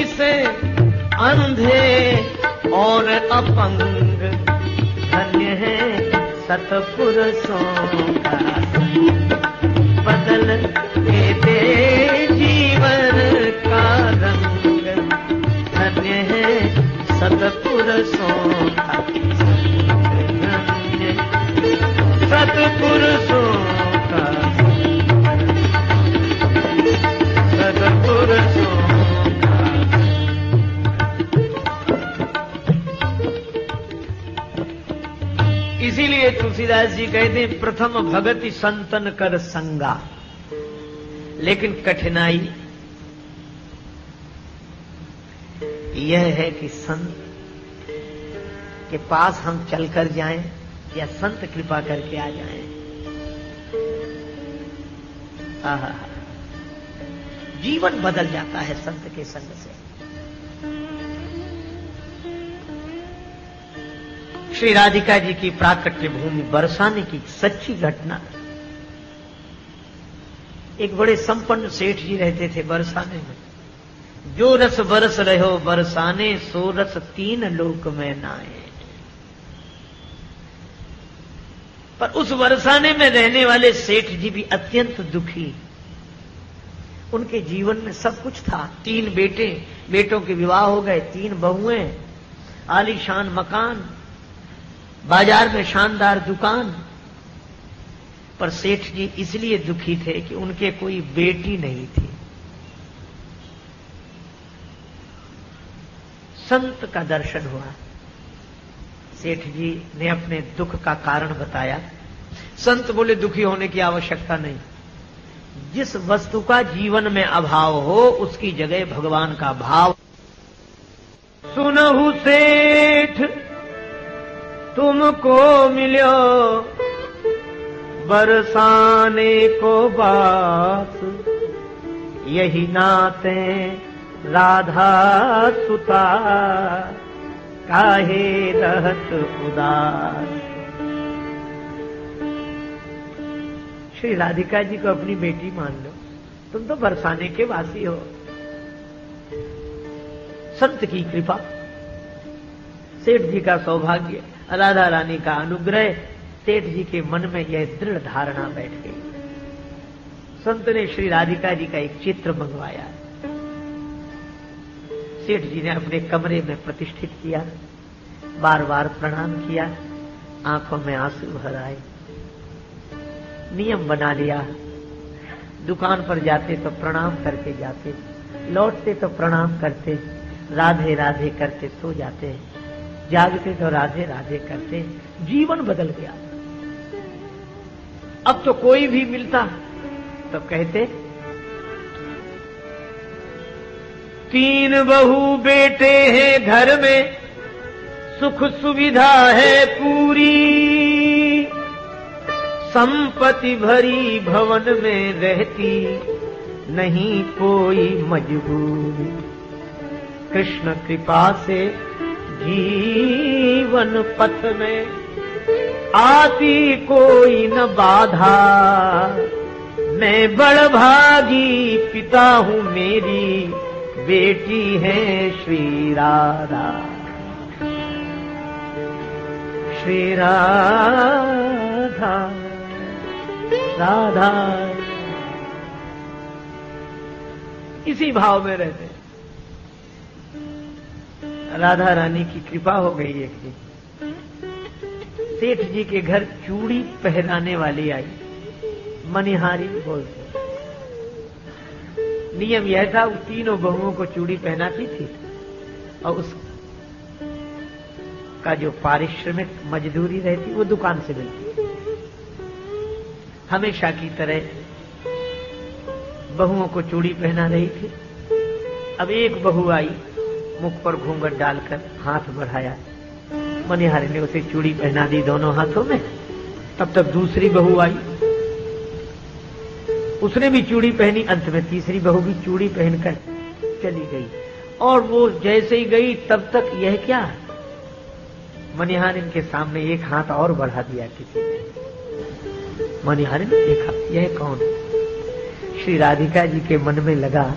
से अंधे और अपंग, धन्य है सतपुरुषों का संग, बदल देते जीवन का रंग, धन्य है सतपुरुषों का संग, धन्य सतपुरुषों का संग, सतपुरुषों। इसीलिए तुलसीदास जी कहते हैं, प्रथम भगति संतन कर संगा। लेकिन कठिनाई यह है कि संत के पास हम चलकर जाएं या संत कृपा करके आ जाएं। आहा, जीवन बदल जाता है संत के संग से। श्री राधिका जी की प्राकट्य भूमि बरसाने की सच्ची घटना। एक बड़े संपन्न सेठ जी रहते थे बरसाने में। जो रस बरस रहो बरसाने, सो रस तीन लोक में नाए। पर उस बरसाने में रहने वाले सेठ जी भी अत्यंत दुखी। उनके जीवन में सब कुछ था, 3 बेटे, बेटों के विवाह हो गए, 3 बहुएं, आलीशान मकान, बाजार में शानदार दुकान। पर सेठ जी इसलिए दुखी थे कि उनके कोई बेटी नहीं थी। संत का दर्शन हुआ। सेठ जी ने अपने दुख का कारण बताया। संत बोले दुखी होने की आवश्यकता नहीं। जिस वस्तु का जीवन में अभाव हो उसकी जगह भगवान का भाव। सुनहु सेठ तुमको मिलो बरसाने को बात, यही नाते राधा सुता काहे रहत उदास। श्री राधिका जी को अपनी बेटी मान लो, तुम तो बरसाने के वासी हो। संत की कृपा, सेठ जी का सौभाग्य, राधा रानी का अनुग्रह, सेठ जी के मन में यह दृढ़ धारणा बैठ गई। संत ने श्री राधिका जी का एक चित्र मंगवाया। सेठ जी ने अपने कमरे में प्रतिष्ठित किया, बार बार प्रणाम किया, आंखों में आंसू भर आए। नियम बना लिया, दुकान पर जाते तो प्रणाम करके जाते, लौटते तो प्रणाम करते, राधे राधे करते सो जाते, जागते तो राधे राधे करते। जीवन बदल गया। अब तो कोई भी मिलता तो कहते 3 बहू बेटे हैं घर में, सुख सुविधा है पूरी, संपत्ति भरी भवन में रहती, नहीं कोई मजबूरी। कृष्ण कृपा से जीवन पथ में आती कोई न बाधा, मैं बड़ भागी पिता हूँ, मेरी बेटी है श्री राधा। श्री राधा राधा, इसी भाव में रहते। राधा रानी की कृपा हो गई। एक दिन सेठ जी के घर चूड़ी पहनाने वाली आई, मनिहारी बोलते। नियम यह था, वो तीनों बहुओं को चूड़ी पहनाती थी और उस का जो पारिश्रमिक मजदूरी रहती वो दुकान से मिलती। हमेशा की तरह बहुओं को चूड़ी पहना रही थी। अब एक बहू आई, मुख पर घूंघट डालकर हाथ बढ़ाया, मनिहारी ने उसे चूड़ी पहना दी दोनों हाथों में। तब तक दूसरी बहू आई, उसने भी चूड़ी पहनी। अंत में तीसरी बहू भी चूड़ी पहनकर चली गई। और वो जैसे ही गई तब तक यह क्या, मनिहारिन के सामने एक हाथ और बढ़ा दिया किसी ने। मनिहारिन ने देखा यह कौन। श्री राधिका जी के मन में लगा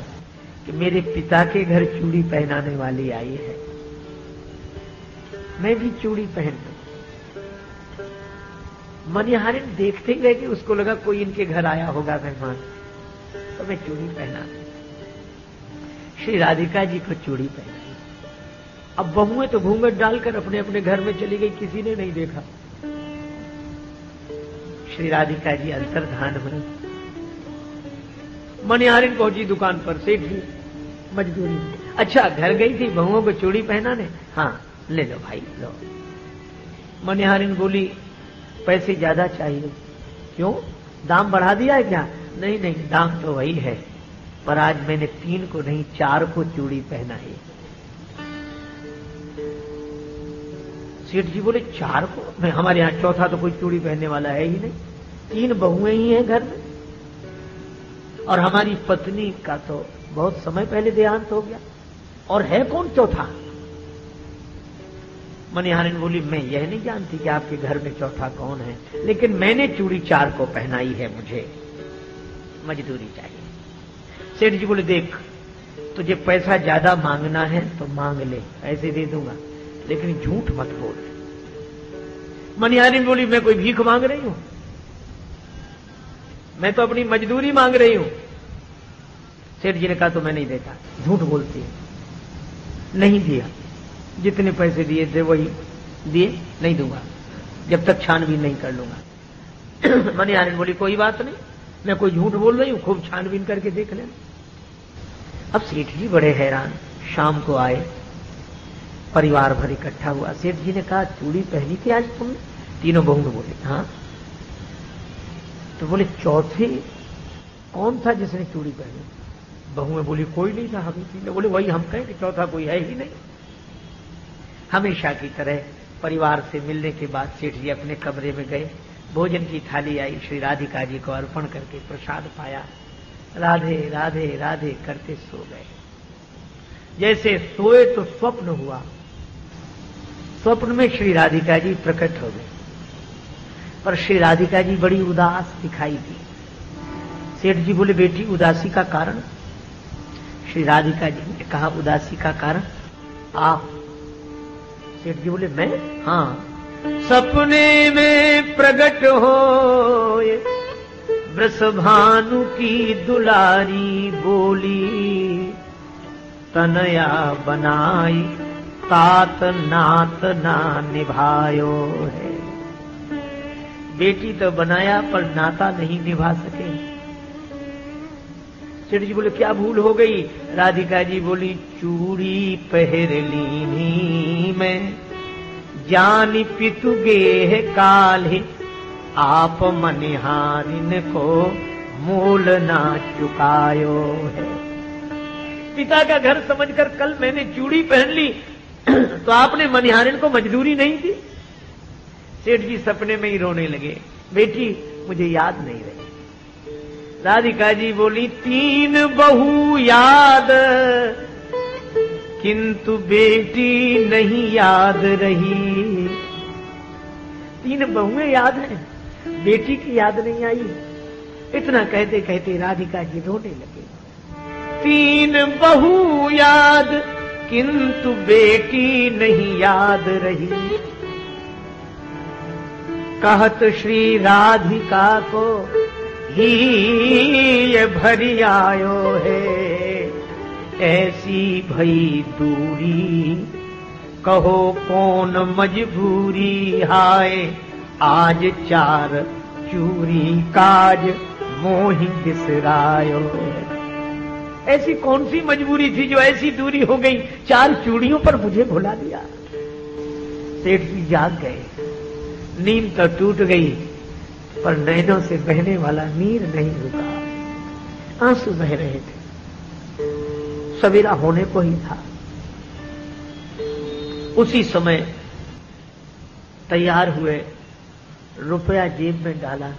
कि मेरे पिता के घर चूड़ी पहनाने वाली आई है, मैं भी चूड़ी पहन लूं। मनिहारिन देखते गए कि उसको लगा कोई इनके घर आया होगा मेहमान, तो मैं चूड़ी पहना। श्री राधिका जी को चूड़ी पहनाई। अब बहुएं तो घूंघट डालकर अपने अपने घर में चली गई, किसी ने नहीं देखा। श्री राधिका जी अंतर्धान हुई। मनिहारिन पहुंची दुकान पर, सेठ जी मजबूरी। अच्छा, घर गई थी बहुओं को चूड़ी पहनाने? हाँ, ले लो भाई लो। मनिहारिन बोली पैसे ज्यादा चाहिए। क्यों, दाम बढ़ा दिया है क्या? नहीं नहीं, दाम तो वही है, पर आज मैंने 3 को नहीं 4 को चूड़ी पहना है। सेठ जी बोले 4 को? मैं, हमारे यहाँ चौथा तो कोई चूड़ी पहनने वाला है ही नहीं, 3 बहुएं ही हैं घर में, और हमारी पत्नी का तो बहुत समय पहले देहांत हो गया, और है कौन चौथा? मनिहारिन बोली मैं यह नहीं जानती कि आपके घर में चौथा कौन है, लेकिन मैंने चूड़ी 4 को पहनाई है, मुझे मजदूरी चाहिए। सेठ जी बोले देख, तुझे पैसा ज्यादा मांगना है तो मांग ले, ऐसे दे दूंगा, लेकिन झूठ मत बोल। मनिहारिन बोली मैं कोई भीख मांग रही हूं, मैं तो अपनी मजदूरी मांग रही हूं। सेठ जी ने कहा तो मैं नहीं देता, झूठ बोलती है। नहीं दिया, जितने पैसे दिए थे वही दिए, नहीं दूंगा जब तक छानबीन नहीं कर लूंगा। मनिहारिन बोली कोई बात नहीं, मैं कोई झूठ बोल रही हूं, खूब छानबीन करके देख लेना। अब सेठ जी बड़े हैरान, शाम को आए, परिवार भर इकट्ठा हुआ। सेठ जी ने कहा चूड़ी पहनी थी आज तुमने? तीनों बहू ने बोले हाँ। तो बोले चौथे कौन था जिसने चूड़ी पहनी? बहू में बोली कोई नहीं था, हम तीनों। बोले वही हम कहें कि चौथा कोई है ही नहीं। हमेशा की तरह परिवार से मिलने के बाद सेठ जी अपने कमरे में गए, भोजन की थाली आई, श्री राधिका जी को अर्पण करके प्रसाद पाया, राधे राधे राधे करते सो गए। जैसे सोए तो स्वप्न हुआ, स्वप्न में श्री राधिका जी प्रकट हो गए, पर श्री राधिका जी बड़ी उदास दिखाई दी। सेठ जी बोले बेटी उदासी का कारण? श्री राधिका जी ने कहा उदासी का कारण आप। सेठ जी बोले मैं? हाँ। सपने में प्रकट हो वृषभानु की दुलारी बोली, तनया बनाई तात नात ना निभायो है। बेटी तो बनाया पर नाता नहीं निभा सके। सेठ जी बोले क्या भूल हो गई? राधिका जी बोली चूड़ी पहर लीनी मैं, जानी पितु गेह काल्हि, आप मनिहारिन को मोल ना चुकायो है। पिता का घर समझकर कल मैंने चूड़ी पहन ली तो आपने मनिहारिन को मजदूरी नहीं दी। सेठ जी सपने में ही रोने लगे, बेटी मुझे याद नहीं रही। राधिका जी बोली 3 बहू याद, किंतु बेटी नहीं याद रही। 3 बहुएं याद हैं, बेटी की याद नहीं आई। इतना कहते कहते राधिका जी रोने लगे। 3 बहू याद, किंतु बेटी नहीं याद रही। कहत श्री राधिका को ही ये भरी आयो है, ऐसी भई दूरी कहो कौन मजबूरी। हाय आज 4 चूरी काज मोहि बिसरायो है। ऐसी कौन सी मजबूरी थी जो ऐसी दूरी हो गई, 4 चूड़ियों पर मुझे भुला दिया। सेठ जी जाग गए, नींद तो टूट गई पर नैनों से बहने वाला नीर नहीं रुका, आंसू बह रहे थे। सवेरा होने को ही था। उसी समय तैयार हुए, रुपया जेब में डाला,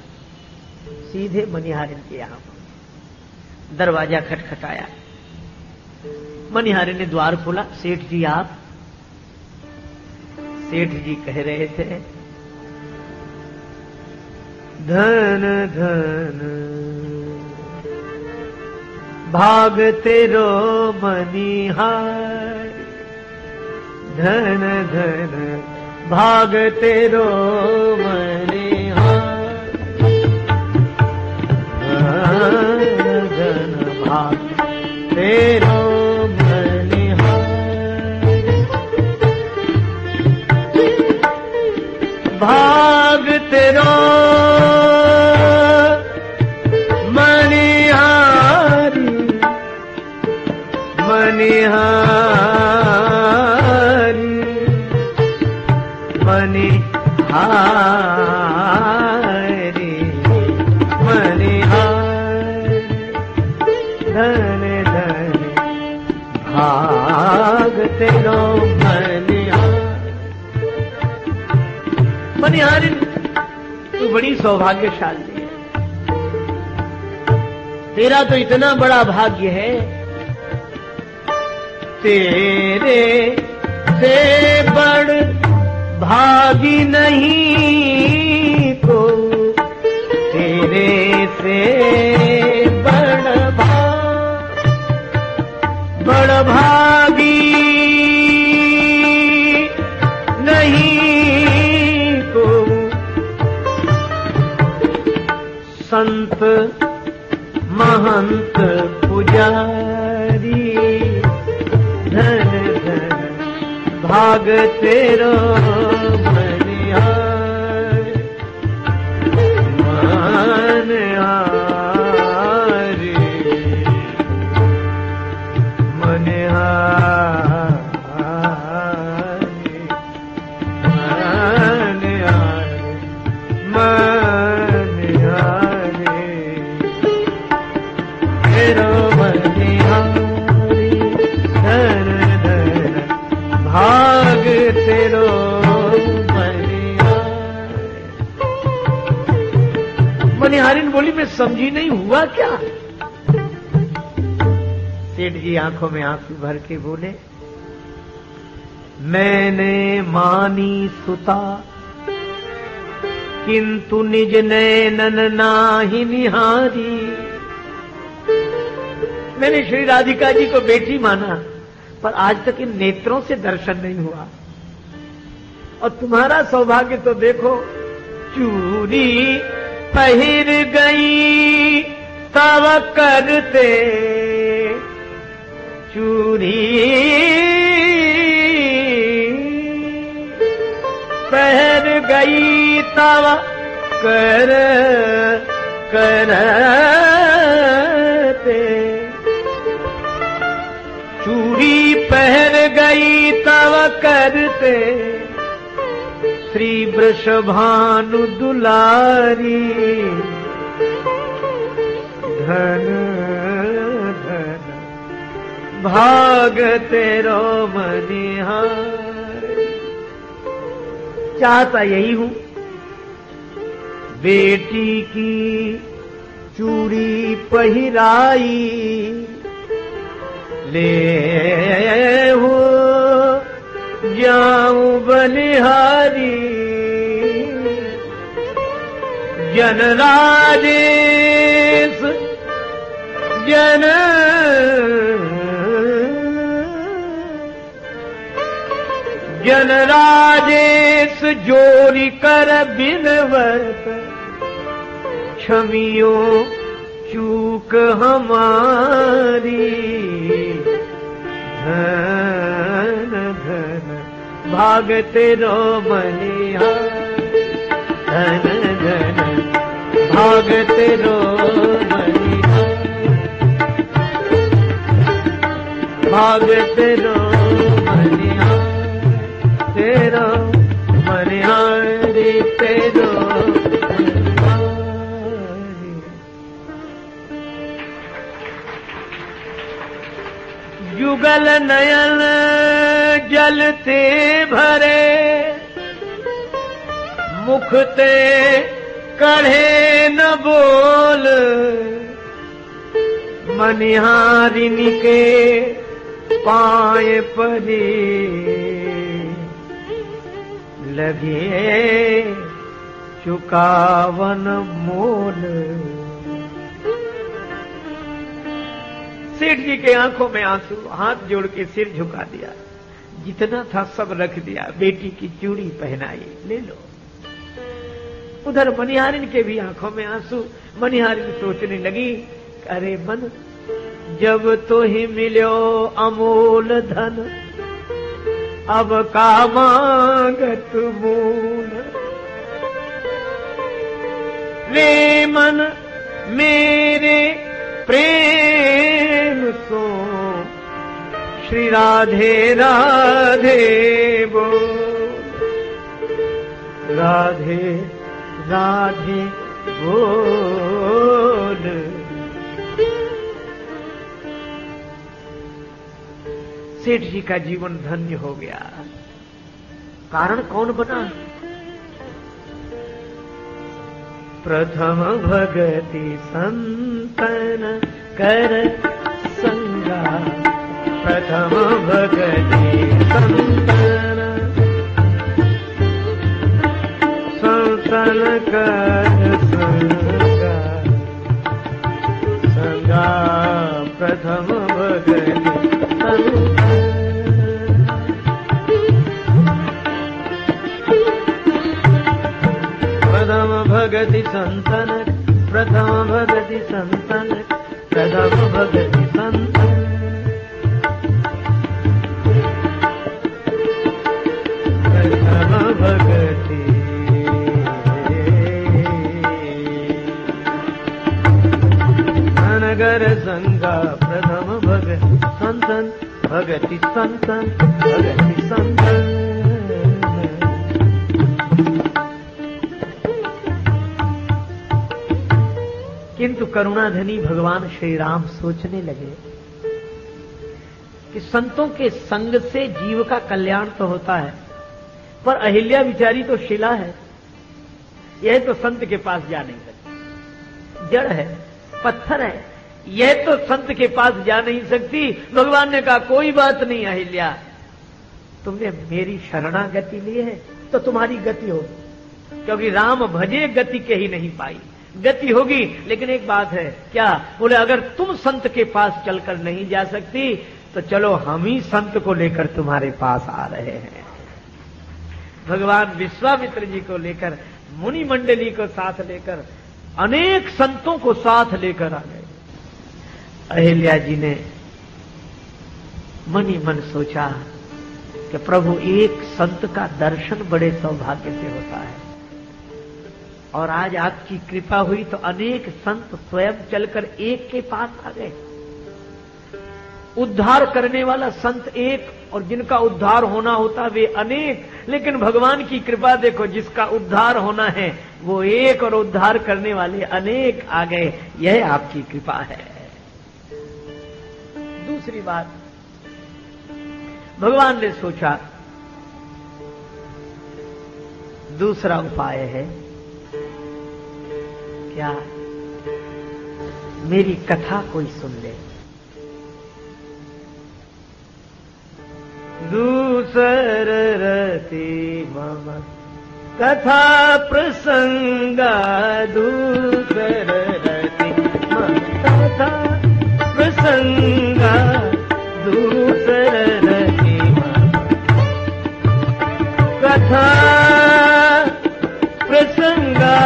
सीधे मनिहारिन के यहां दरवाजा खटखटाया। मनिहारिन ने द्वार खोला, सेठ जी आप? सेठ जी कह रहे थे धन धन भाग तेरो मनिहार, धन धन भाग तेरो मनिहार, धन धन भाग तेरो मनिहार, भाग तेरो मनिहारी, मनिहारी, मनिहारी। बड़ी सौभाग्यशाली है। तेरा तो इतना बड़ा भाग्य है, तेरे से बड़ भागी नहीं को, तेरे से बड़ भागी नहीं को। संत महंत पुजारी धन धन भाग तेरो मनिहार, मनिहारी मनिहारी मनिहारी तेरो मनिहारी धन धन भाग तेरो मनिहारिन बोली, मैं समझी नहीं हुआ क्या? सेठ जी आंखों में आंसू भर के बोले, मैंने मानी सुता किंतु निज नैनन नाही निहारी। मैंने श्री राधिका जी को बेटी माना, पर आज तक इन नेत्रों से दर्शन नहीं हुआ। और तुम्हारा सौभाग्य तो देखो, चूरी पहिर गई तव करते, चूरी पहर गई तव करते, चूड़ी पहर गई तव करते, श्री वृषभानु दुलारी धन धन भाग तेरो मनिहार। चाहता यही हूं, बेटी की चूड़ी पहिराई ले हो जाऊं बलिहारी, जनराजेश जनराजेश जोरी कर बिनवत, क्षमियो चूक हमारी, धन धन भाग तेरो मनिहार, धन धन भाग तेरो मनिहार, भाग तेरो मनिहार, तेरो मनिहारी तेरो मनिहारी। युगल नयन जलते भरे, मुखते कढ़े न बोल, मनिहारिनी के पाए परी लगे चुकावन मोल। सेठ जी के आंखों में आंसू, हाथ जोड़ के सिर झुका दिया, जितना था सब रख दिया, बेटी की चूड़ी पहनाई, ले लो। उधर मनिहारिन के भी आंखों में आंसू। मनिहारिन सोचने लगी, अरे मन, जब तो ही मिलो अमोल धन, अब का मांगत मूल। रे मन मेरे प्रेम सो, श्री राधे राधे बोल, राधे राधे बोल। सेठ जी का जीवन धन्य हो गया। कारण कौन बना? प्रथम भगति संतन कर संगा, प्रथम भगति संतन संतन कर संगा, संगा प्रथम भगति प्रथम भगति संतन, प्रथम भगति संतन, प्रथम भगति संतन, प्रथम भगति नगर संगा, प्रथम भगति संतन, भगति संतन, भगति संतन। किंतु करुणाधनी भगवान श्री राम सोचने लगे कि संतों के संग से जीव का कल्याण तो होता है, पर अहिल्या बिचारी तो शिला है, यह तो संत के पास जा नहीं सकती, जड़ है, पत्थर है, यह तो संत के पास जा नहीं सकती। भगवान ने कहा कोई बात नहीं अहिल्या, तुमने मेरी शरणागति ली है तो तुम्हारी गति होगी, क्योंकि राम भजे गति के ही नहीं पाई, गति होगी। लेकिन एक बात है, क्या? बोले अगर तुम संत के पास चलकर नहीं जा सकती तो चलो हम ही संत को लेकर तुम्हारे पास आ रहे हैं। भगवान विश्वामित्र जी को लेकर, मुनि मंडली को साथ लेकर, अनेक संतों को साथ लेकर आ गए। अहिल्या जी ने मन ही मन सोचा कि प्रभु एक संत का दर्शन बड़े सौभाग्य से होता है, और आज आपकी कृपा हुई तो अनेक संत स्वयं चलकर एक के पास आ गए। उद्धार करने वाला संत एक, और जिनका उद्धार होना होता वे अनेक। लेकिन भगवान की कृपा देखो, जिसका उद्धार होना है वो एक और उद्धार करने वाले अनेक आ गए। यह आपकी कृपा है। दूसरी बात, भगवान ने सोचा दूसरा उपाय है क्या, मेरी कथा कोई सुन ले। दूसर रति मम कथा प्रसंगा, दूसर रति मम कथा प्रसंगा, दूसर रति मम कथा प्रसंगा,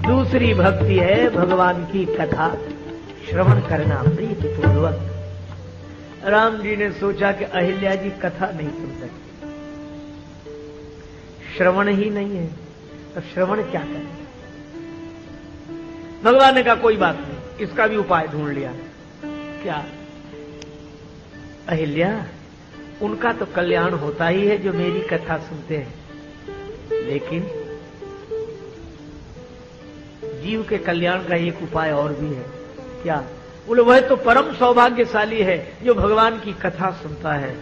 दूसरी भक्ति है भगवान की कथा श्रवण करना प्रीति पूर्वक। राम जी ने सोचा कि अहिल्या जी कथा नहीं सुन सकती, श्रवण ही नहीं है तो श्रवण क्या करें। भगवान ने कहा कोई बात नहीं, इसका भी उपाय ढूंढ लिया। क्या? अहिल्या, उनका तो कल्याण होता ही है जो मेरी कथा सुनते हैं, लेकिन जीव के कल्याण का एक उपाय और भी है। क्या? बोले वह तो परम सौभाग्यशाली है जो भगवान की कथा सुनता है,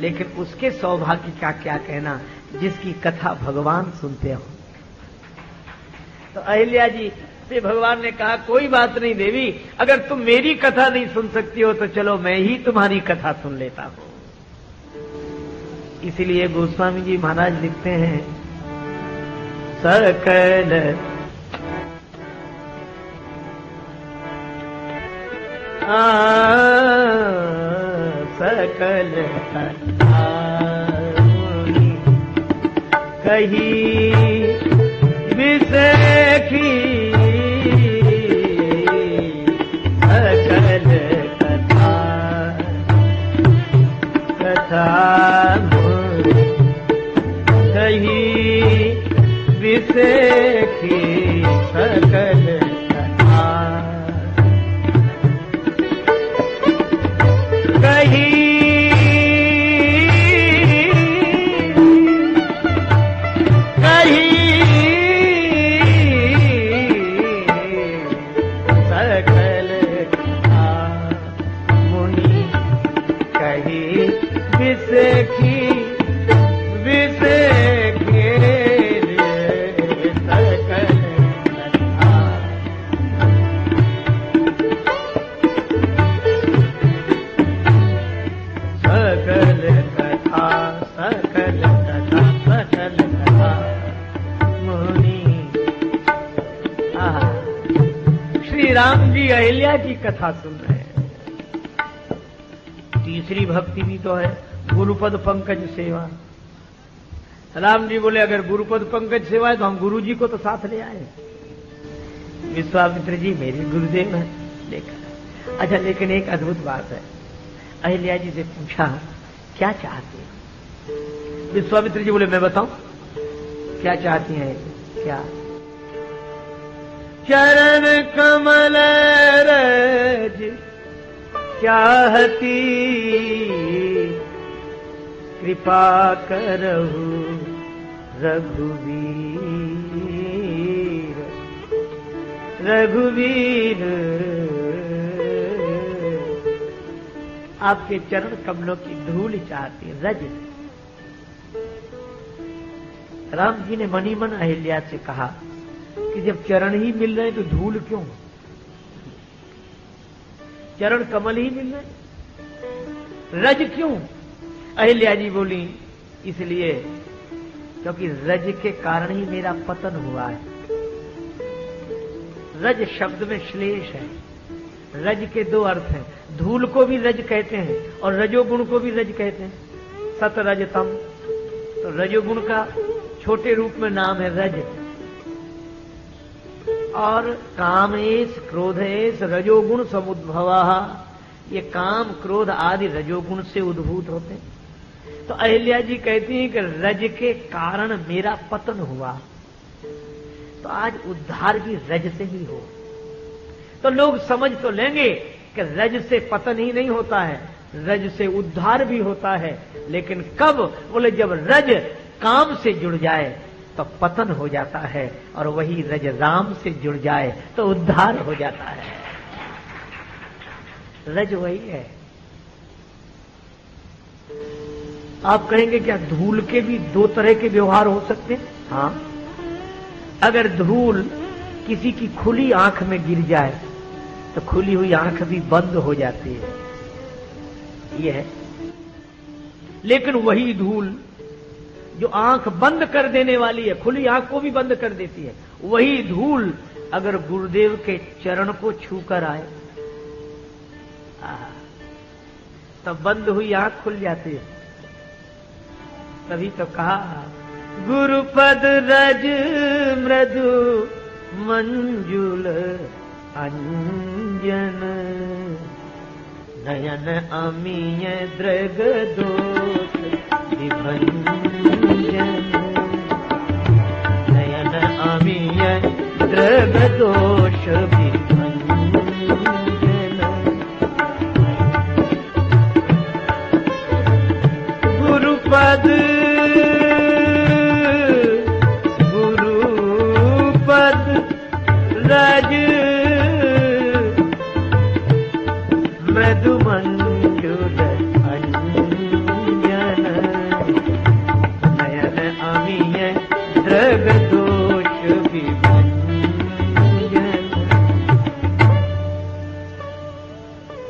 लेकिन उसके सौभाग्य का क्या कहना जिसकी कथा भगवान सुनते हो। तो अहिल्या जी से भगवान ने कहा कोई बात नहीं देवी, अगर तुम मेरी कथा नहीं सुन सकती हो तो चलो मैं ही तुम्हारी कथा सुन लेता हूं। इसीलिए गोस्वामी जी महाराज लिखते हैं, सकल सकल कही विसेखी, सकल कथा कथा कही विसेखी, सकल कथा विसेखी विसेखे सकल कथा। सकल कथा सकल कथा सकल कथा मुनि। श्री राम जी अहिल्या की कथा सुन रहे हैं। तीसरी भक्ति भी तो है गुरुपद पंकज सेवा। राम जी बोले अगर गुरुपद पंकज सेवा है तो हम गुरु जी को तो साथ ले आए। विश्वामित्र जी मेरे गुरुदेव हैं लेकर। अच्छा लेकिन एक अद्भुत बात है, अहिल्या जी से पूछा क्या चाहती है? विश्वामित्र जी बोले मैं बताऊं क्या चाहती हैं? क्या? चरण कमल रज चाहती कृपा करहु रघुवीर। रघुवीर आपके चरण कमलों की धूल चाहती रज। राम जी ने मनी मन अहिल्या से कहा कि जब चरण ही मिल रहे तो धूल क्यों? चरण कमल ही मिल रहे, रज क्यों? अहिल्या जी बोली इसलिए क्योंकि रज के कारण ही मेरा पतन हुआ है। रज शब्द में श्लेष है। रज के दो अर्थ हैं, धूल को भी रज कहते हैं और रजोगुण को भी रज कहते हैं। सत रजतम, तो रजोगुण का छोटे रूप में नाम है रज। और कामेश क्रोधेश रजोगुण समुद्भवा, ये काम क्रोध आदि रजोगुण से उद्भूत होते हैं। तो अहिल्या जी कहती हैं कि रज के कारण मेरा पतन हुआ, तो आज उद्धार भी रज से ही हो। तो लोग समझ तो लेंगे कि रज से पतन ही नहीं होता है, रज से उद्धार भी होता है। लेकिन कब? बोले जब रज काम से जुड़ जाए तो पतन हो जाता है, और वही रज राम से जुड़ जाए तो उद्धार हो जाता है। रज वही है। आप कहेंगे क्या धूल के भी दो तरह के व्यवहार हो सकते हैं? हाँ, अगर धूल किसी की खुली आंख में गिर जाए तो खुली हुई आंख भी बंद हो जाती है, ये है। लेकिन वही धूल जो आंख बंद कर देने वाली है, खुली आंख को भी बंद कर देती है, वही धूल अगर गुरुदेव के चरण को छूकर आए तब बंद हुई आंख खुल जाती है। तभी तो कहा गुरुपद रज मृदु मंजुल अंजन, नयन अमीय दृग दोष विभंजन। नयन अमीय दृग दोष विभंजन। गुरुपद रज मृदु मंजुल अंजन, नयन अमीय दृग दोष विभंजन।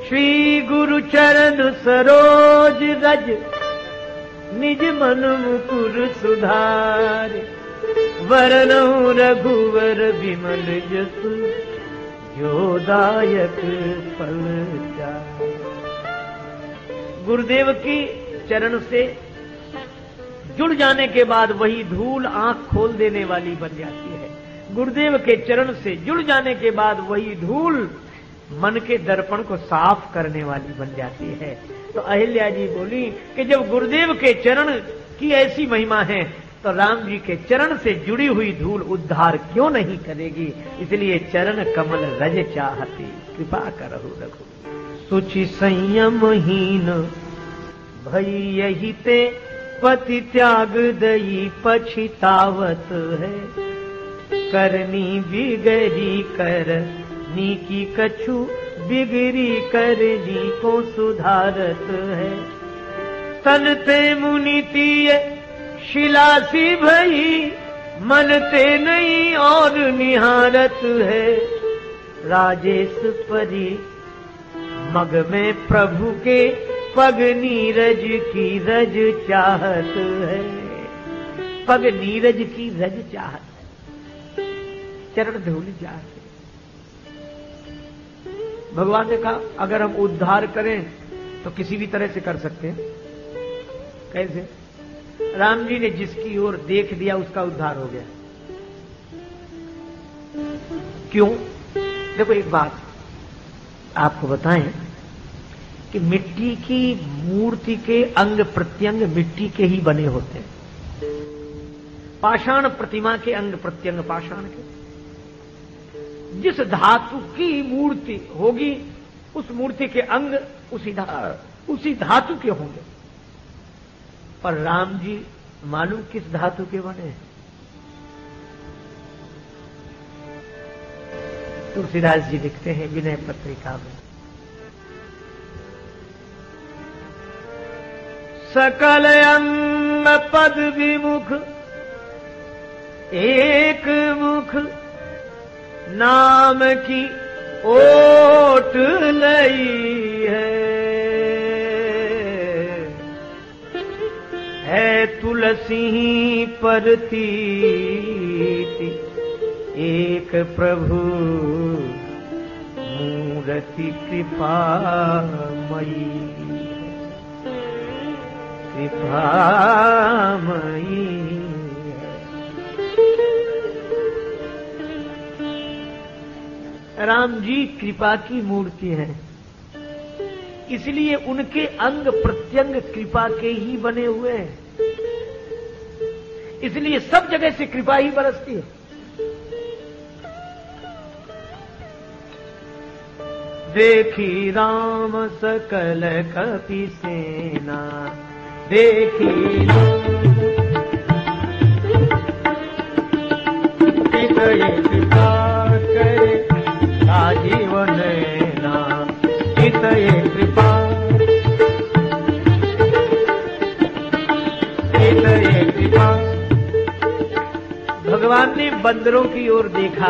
श्री गुरु चरण सरोज रज निज मन मुकुर सुधार, वरनौ रघुवर विमल जसु जो दायक फल चार। गुरुदेव की चरण से जुड़ जाने के बाद वही धूल आंख खोल देने वाली बन जाती है। गुरुदेव के चरण से जुड़ जाने के बाद वही धूल मन के दर्पण को साफ करने वाली बन जाती है। तो अहिल्या जी बोली कि जब गुरुदेव के चरण की ऐसी महिमा है तो राम जी के चरण से जुड़ी हुई धूल उद्धार क्यों नहीं करेगी? इसलिए चरण कमल रज चाहती कृपा करहु रघु। सुचि संयमहीन भई यही ते पति त्याग दई पछितावत है, करनी बिगड़ी कर नी की कछु बिगड़ी कर जी को सुधारत है। तन ते मुनितीय शिलासी भई, मन ते नहीं और निहारत है। राजेश परी मग में प्रभु के, पग नीरज की रज चाहत है। पग नीरज की रज चाहत है, चरण धूल चाहते। भगवान ने कहा अगर हम उद्धार करें तो किसी भी तरह से कर सकते हैं। कैसे? राम जी ने जिसकी ओर देख दिया उसका उद्धार हो गया। क्यों? देखो एक बात आपको बताएं कि मिट्टी की मूर्ति के अंग प्रत्यंग मिट्टी के ही बने होते हैं। पाषाण प्रतिमा के अंग प्रत्यंग पाषाण के। जिस धातु की मूर्ति होगी उस मूर्ति के अंग उसी धातु के होंगे। पर राम जी मालूम किस धातु के बने हैं? तुलसीदास जी लिखते हैं विनय पत्रिका में, सकल अंग पद विमुख एक मुख, नाम की ओट लई है तुलसी परती एक प्रभु मूर्ति कृपामयी, कृपामयी। राम जी कृपा की मूर्ति है, इसलिए उनके अंग प्रत्यंग कृपा के ही बने हुए हैं। इसलिए सब जगह से कृपा ही बरसती है। देखी राम सकल कपि सेना, देखी कृपा करे राजीव नैना, चितये कृपा, चितये कृपा। भगवान ने बंदरों की ओर देखा।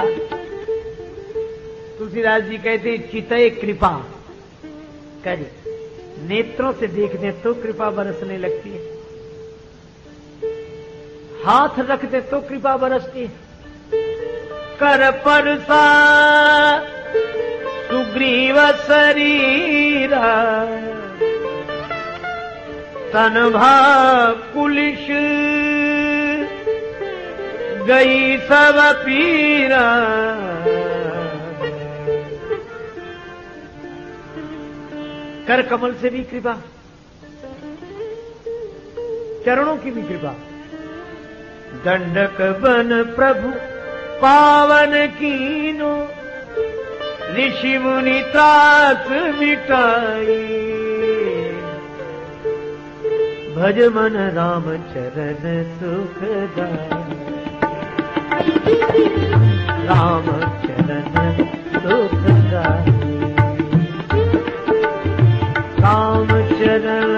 तुलसीदास जी कहते चितये कृपा करे, नेत्रों से देखने तो कृपा बरसने लगती है, हाथ रखते तो कृपा बरसती है। कर परसा सुग्रीव शरीरा, तन भा कुलिश गई सब पीरा। कर कमल से भी कृपा, चरणों की भी कृपा। दंडक बन प्रभु पावन कीनो, ऋषि मुनि त्रास मिटाई। भज मन राम चरण सुखदाई, राम चरण सुखदाई, राम चरण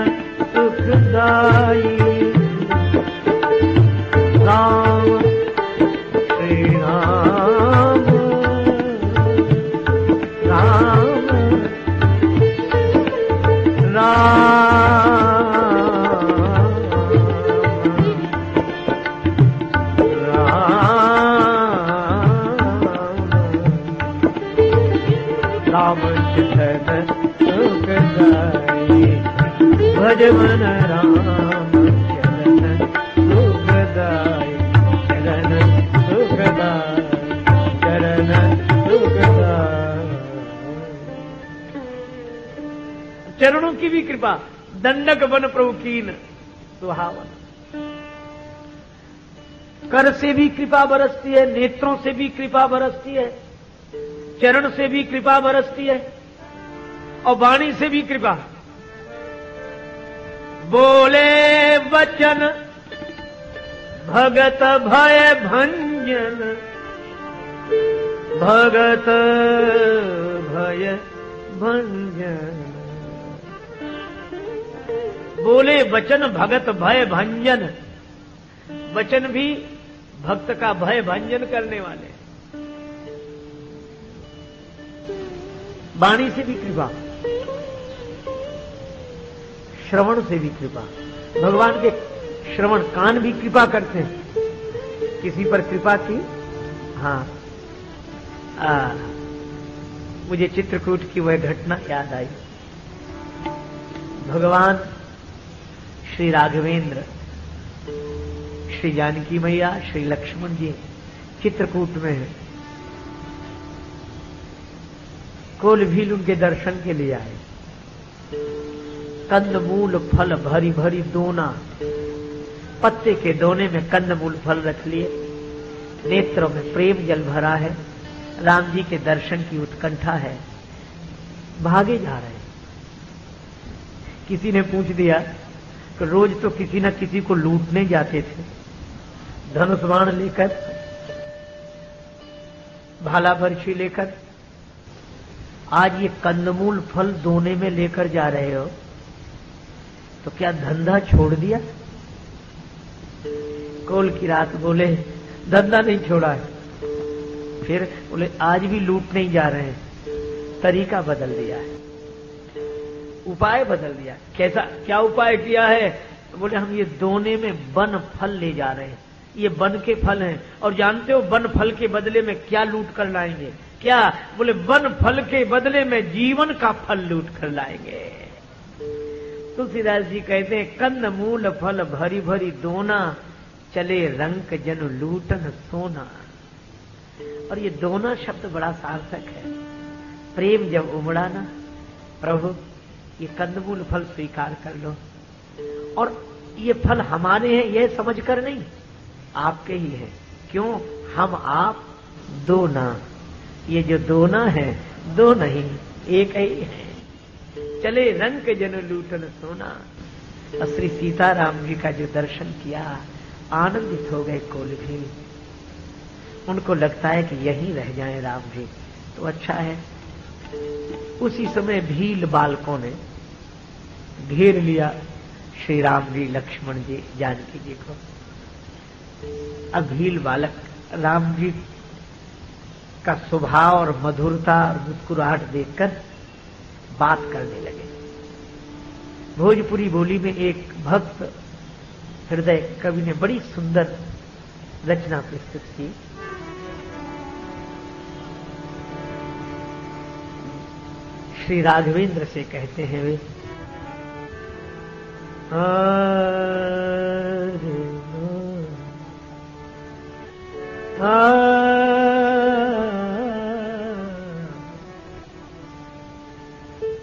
सुखदाई। राम श्री राम, राम राम, राम चरण सुखदाई। भज मन राम चरण सुखदाई, चरण सुखदाई, चरण सुखदाई। चरणों की भी कृपा। दंडक बन प्रभु कीन सुहावन। कर से भी कृपा बरसती है, नेत्रों से भी कृपा बरसती है, चरण से भी कृपा बरसती है और वाणी से भी कृपा। बोले वचन भगत भय भंजन, भगत भय भंजन। बोले वचन भगत भय भंजन। वचन भी भक्त का भय भंजन करने वाले। वाणी से भी कृपा, श्रवण से भी कृपा। भगवान के श्रवण कान भी कृपा करते हैं। किसी पर कृपा की, हाँ, मुझे चित्रकूट की वह घटना याद आई। भगवान श्री राघवेंद्र, श्री जानकी मैया, श्री लक्ष्मण जी चित्रकूट में हैं। कोल भील उनके दर्शन के लिए आए। कंदमूल फल भरी भरी दोना, पत्ते के दोने में कंदमूल फल रख लिए। नेत्रों में प्रेम जल भरा है। राम जी के दर्शन की उत्कंठा है। भागे जा रहे हैं। किसी ने पूछ दिया कि रोज तो किसी न किसी को लूटने जाते थे, धनुष बाण लेकर, भाला बर्छी लेकर, आज ये कंदमूल फल दोने में लेकर जा रहे हो, तो क्या धंधा छोड़ दिया? कोल की रात बोले धंधा नहीं छोड़ा है। फिर बोले आज भी लूट नहीं जा रहे हैं, तरीका बदल दिया है, उपाय बदल दिया। कैसा, क्या उपाय किया है? तो बोले हम ये दोने में वन फल ले जा रहे हैं, ये वन के फल हैं, और जानते हो वन फल के बदले में क्या लूट कर लाएंगे? क्या? बोले वन फल के बदले में जीवन का फल लूट कर लाएंगे। तुलसीदास जी कहते हैं कंद मूल फल भरी भरी दोना, चले रंक जन लूटन सोना। और ये दोना शब्द बड़ा सार्थक है। प्रेम जब उमड़ा ना, प्रभु ये कंदमूल फल स्वीकार कर लो, और ये फल हमारे हैं यह समझकर नहीं, आपके ही है। क्यों? हम आप दो ना, ये जो दोना है दो नहीं एक ही है। चले रंग जन लूटन सोना। और श्री सीताराम जी का जो दर्शन किया, आनंदित हो गए कोल भी। उनको लगता है कि यहीं रह जाएं राम जी तो अच्छा है। उसी समय भील बालकों ने घेर लिया श्री राम जी, लक्ष्मण जी, जानकी जी को। अब भील बालक राम जी का स्वभाव और मधुरता और मुस्कुराहट देखकर बात करने लगे। भोजपुरी बोली में एक भक्त हृदय कवि ने बड़ी सुंदर रचना प्रस्तुत की। श्री राघवेंद्र से कहते हैं वे,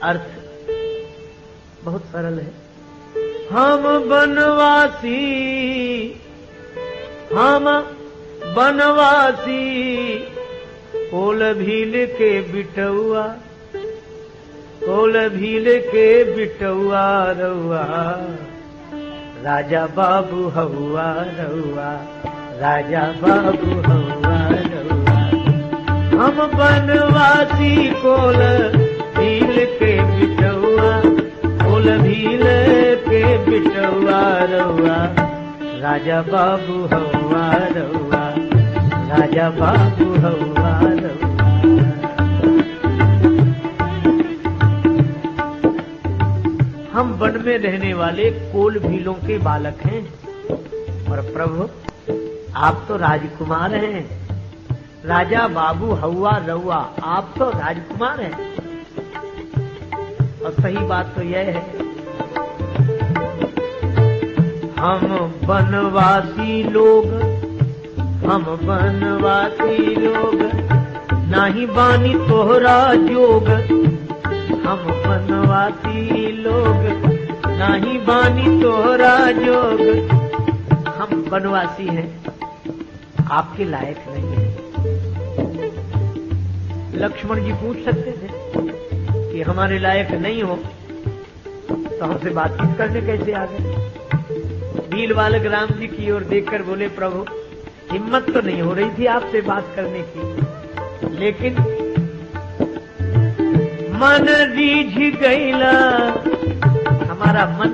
अर्थ बहुत सरल है। हम बनवासी, हम बनवासी, कोल भील के बिटुआ, कोल भील के बिटुआ रउआ, राजा बाबू हउआ रउआ, राजा बाबू हउआ रउआ। हम बनवासी कोल भील के बिटुआ, कोल भील के बिटुआ रउआ, राजा बाबू हउआ रउआ, राजा बाबू हउआ रउआ। हम वन में रहने वाले कोल भीलों के बालक हैं, और प्रभु आप तो राजकुमार हैं, राजा बाबू हउआ रउआ, आप तो राजकुमार हैं। और सही बात तो यह है, हम बनवासी लोग, हम बनवासी लोग, नाही बानी तोहरा जोग। हम बनवासी लोग, नाही बानी तोहरा जोग। हम बनवासी हैं, आपके लायक नहीं है। लक्ष्मण जी पूछ सकते थे कि हमारे लायक नहीं हो तो हमसे बातचीत करने कैसे आ गए? भील बालक राम जी की ओर देखकर बोले, प्रभु हिम्मत तो नहीं हो रही थी आपसे बात करने की, लेकिन मन रीझ गईला, हमारा मन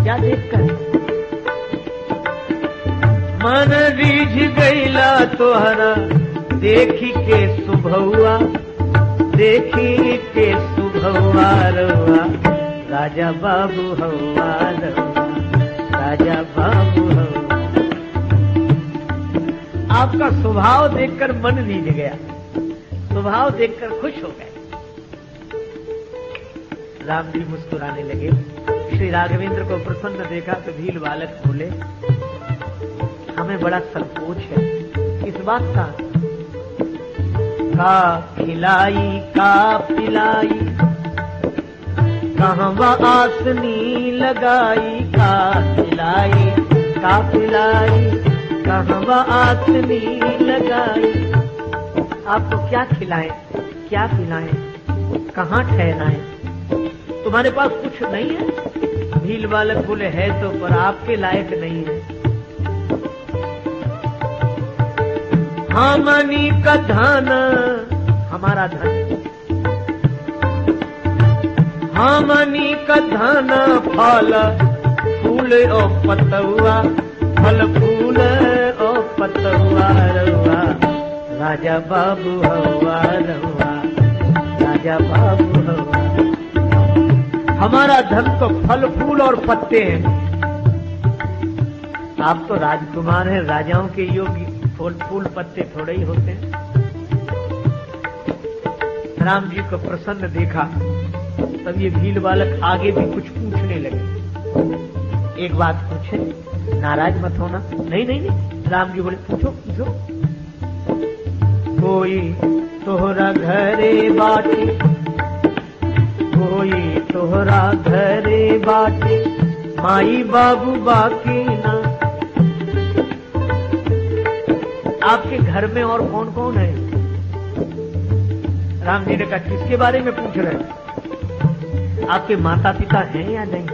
क्या देखकर? मन रीझ गईला तोहरा देखी के सुभौआ, देखी के सुभौआ रउआ राजा बाबू हवा रउआ राजा बाबू हवा। आपका स्वभाव देखकर मन रीझ गया, स्वभाव देखकर खुश हो गए। राम जी मुस्कुराने लगे। श्री राघवेंद्र को प्रसन्न देखा तो भील बालक बोले, हमें बड़ा संकोच है इस बात का खिलाई का पिलाई, कहवा आसनी लगाई का खिलाई का पिलाई, कहवा आसनी लगाई। आपको क्या खिलाएं, क्या पिलाएं, कहाँ ठहराएं, तुम्हारे पास कुछ नहीं है? भील बालक बोले, है तो पर आपके लायक नहीं है। हमनी का धन हमारा धन, हमनी का धन फल फूल ओ पतुआ, फल फूल ओ पतुआ रउआ राजा बाबू हवा रउआ राजा बाबू हवा। हमारा धन तो फल फूल और पत्ते हैं। आप तो राजकुमार हैं, राजाओं के योग्य फूल पत्ते थोड़े ही होते हैं। राम जी को प्रसन्न देखा तब ये भील बालक आगे भी कुछ पूछने लगे। एक बात पूछे, नाराज मत होना। नहीं नहीं नहीं, राम जी बोले पूछो पूछो। कोई तोहरा घरे बाटे, कोई तोहरा घरे बाटे, माई बाबू बाकी ना। आपके घर में और कौन कौन है? राम जी ने कहा, किसके बारे में पूछ रहे हैं? आपके माता पिता हैं या नहीं?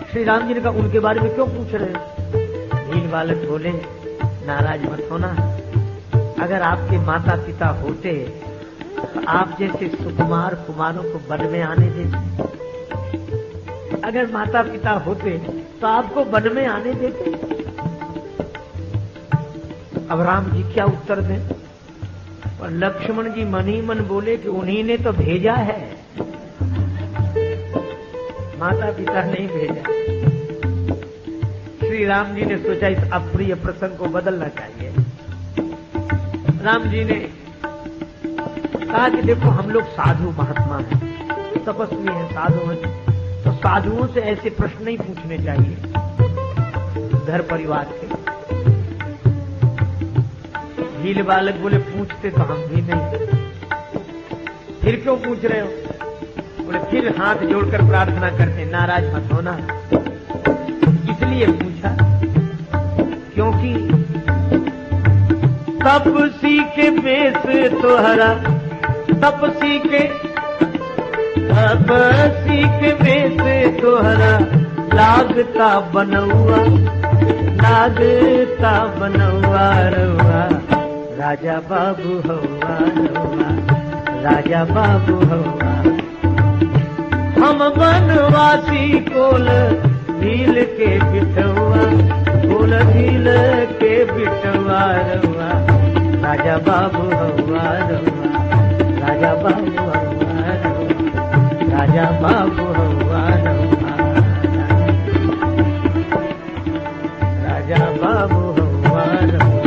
श्री राम जी ने कहा, उनके बारे में क्यों पूछ रहे हैं? भील बालक बोले, नाराज मत होना, अगर आपके माता पिता होते तो आप जैसे सुकुमार कुमारों को वन में आने देते? अगर माता पिता होते तो आपको वन में आने देते? अब राम जी क्या उत्तर दें? और लक्ष्मण जी मन ही मन बोले कि उन्हीं ने तो भेजा है, माता पिता नहीं भेजा। श्री राम जी ने सोचा इस अप्रिय प्रसंग को बदलना चाहिए। राम जी ने कहा कि देखो, हम लोग साधु महात्मा हैं, तपस्वी हैं, साधु हैं, तो साधुओं से ऐसे प्रश्न नहीं पूछने चाहिए घर परिवार के। भील बालक बोले, पूछते तो हम भी नहीं, फिर क्यों पूछ रहे हो? बोले, फिर हाथ जोड़कर प्रार्थना करते, नाराज मत होना, इसलिए पूछा क्योंकि तपसी के बेस तोहरा, तपसी के बेस तोहरा लागता बनौआ, लागता बनौआ रउआ राजा बाबू हवा रउआ राजा बाबू हवा। हम वनवासी कोल भील के बिठवा, कोल भील के बिठवा रउआ राजा बाबू हवा रउआ राजा बाबू हवा रउआ राजा बाबू हवा रउआ राजा बाबू हवा रउआ।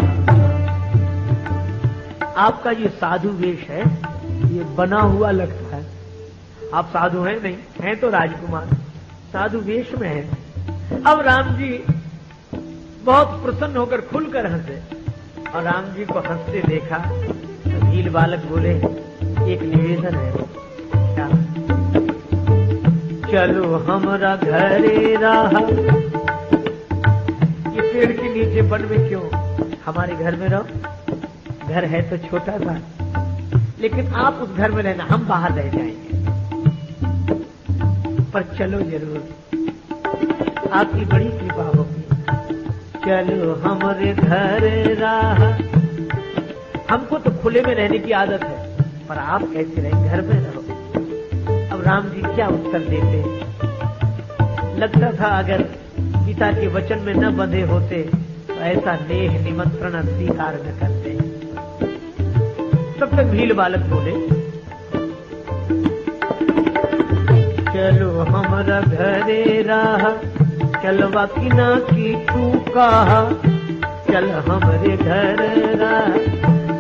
आपका ये साधु वेश है, ये बना हुआ लगता है। आप साधु हैं नहीं, हैं तो राजकुमार, साधु वेश में हैं। अब राम जी बहुत प्रसन्न होकर खुलकर हंसे, और राम जी को हंसते देखा तो भील बालक बोले, एक निवेदन है। क्या? चलो हमरा घरे रहा। ये पेड़ के नीचे वन में क्यों, हमारे घर में रहो। घर है तो छोटा सा, लेकिन आप उस घर में रहना, हम बाहर रह जाएंगे, पर चलो जरूर, आपकी बड़ी कृपा होगी। चलो हमारे घर रहा। हमको तो खुले में रहने की आदत है, पर आप कैसे रहे, घर में रहो। अब राम जी क्या उत्तर देते? लगता था अगर पिता के वचन में न बंधे होते तो ऐसा नेह निमंत्रण स्वीकार न करते। तब तक भील बालक बोले, चलो हमरा घरे राह, चलवा किना की तू कहा, चल हमरे घर राह,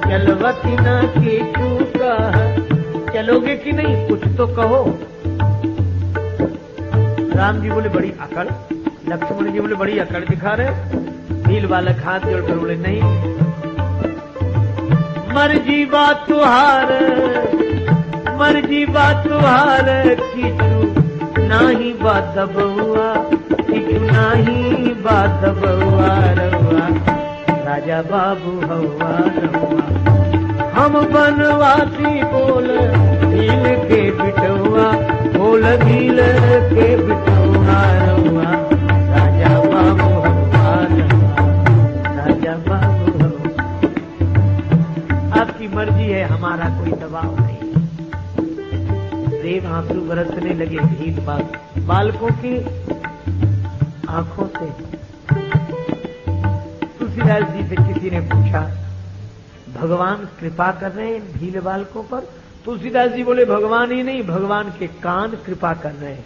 चलवा किना की तू कहा, चलोगे कि नहीं कुछ तो कहो। राम जी बोले बड़ी अकड़, लक्ष्मण जी बोले बड़ी अकड़ दिखा रहे। भील बालक हाथ जोड़कर बोले नहीं, मर्जी बात तुहार, मर्जी बात तुहार, किचू नाही बात बउआ, किचू नाही बात बउआ रउआ, राजा बाबू हवा रउआ, हम बनवासी बोल भील के बिटुआ, बोल भील के बिटुआ रउआ, राजा बाबू हवा रउआ, राजा बाबू हवा। आपकी मर्जी है, हमारा कोई दबाव नहीं। प्रेम आंसू बरसने लगे भील बालकों की आंखों से। तुलसीदास जी से किसी ने पूछा, भगवान कृपा कर रहे हैं भील बालकों पर? तुलसीदास जी बोले भगवान ही नहीं, भगवान के कान कृपा कर रहे हैं।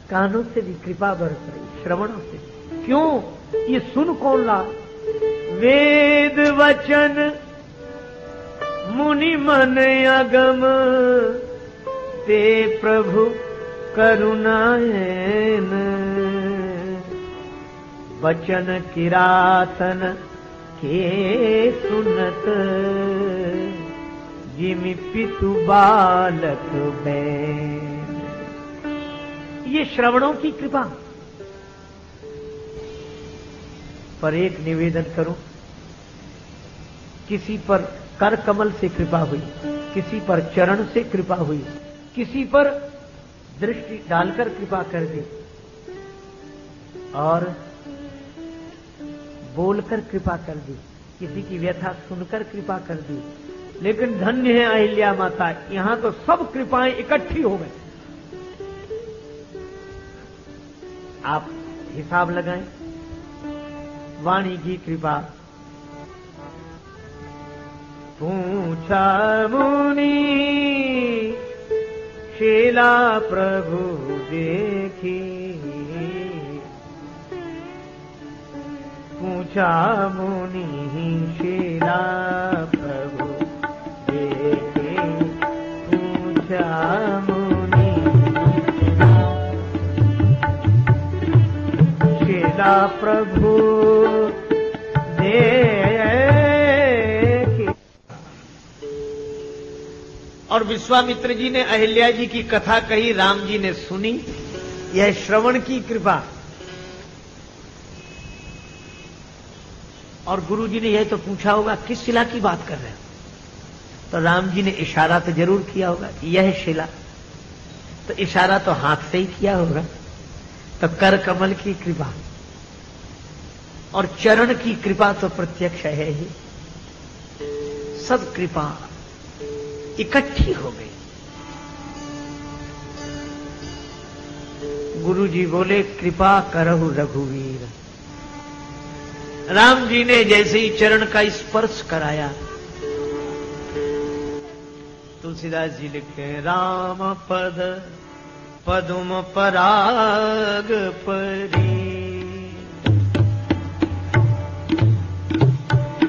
कानों से भी कृपा बरस रही, श्रवणों से। क्यों? ये सुन कौन ला? वेद वचन मुनि मन अगम, ते प्रभु करुणायन, वचन किरातन के सुनत, जिमि पितु बालक बैन। ये श्रवणों की कृपा। पर एक निवेदन करूं, किसी पर कर कमल से कृपा हुई, किसी पर चरण से कृपा हुई, किसी पर दृष्टि डालकर कृपा कर दी, और बोलकर कृपा कर दी, किसी की व्यथा सुनकर कृपा कर दी। लेकिन धन्य है अहिल्या माता, यहां तो सब कृपाएं इकट्ठी हो गई। आप हिसाब लगाएं, वाणी की कृपा। पूछा मुनि शीला प्रभु देखी, पूछा मुनि शीला प्रभु देखे, पूछा मुनि शीला प्रभु देखे। और विश्वामित्र जी ने अहिल्या जी की कथा कही, राम जी ने सुनी। यह श्रवण की कृपा। और गुरु जी ने यह तो पूछा होगा किस शिला की बात कर रहे हो, तो राम जी ने इशारा तो जरूर किया होगा, यह शिला। तो इशारा तो हाथ से ही किया होगा। तो कर कमल की कृपा और चरण की कृपा तो प्रत्यक्ष है ही। सब कृपा इकट्ठी हो गई। गुरु जी बोले कृपा करहु रघुवीर। राम जी ने जैसे ही चरण का स्पर्श कराया, तुलसीदास जी लिखते हैं, राम पद पदुम पराग परी,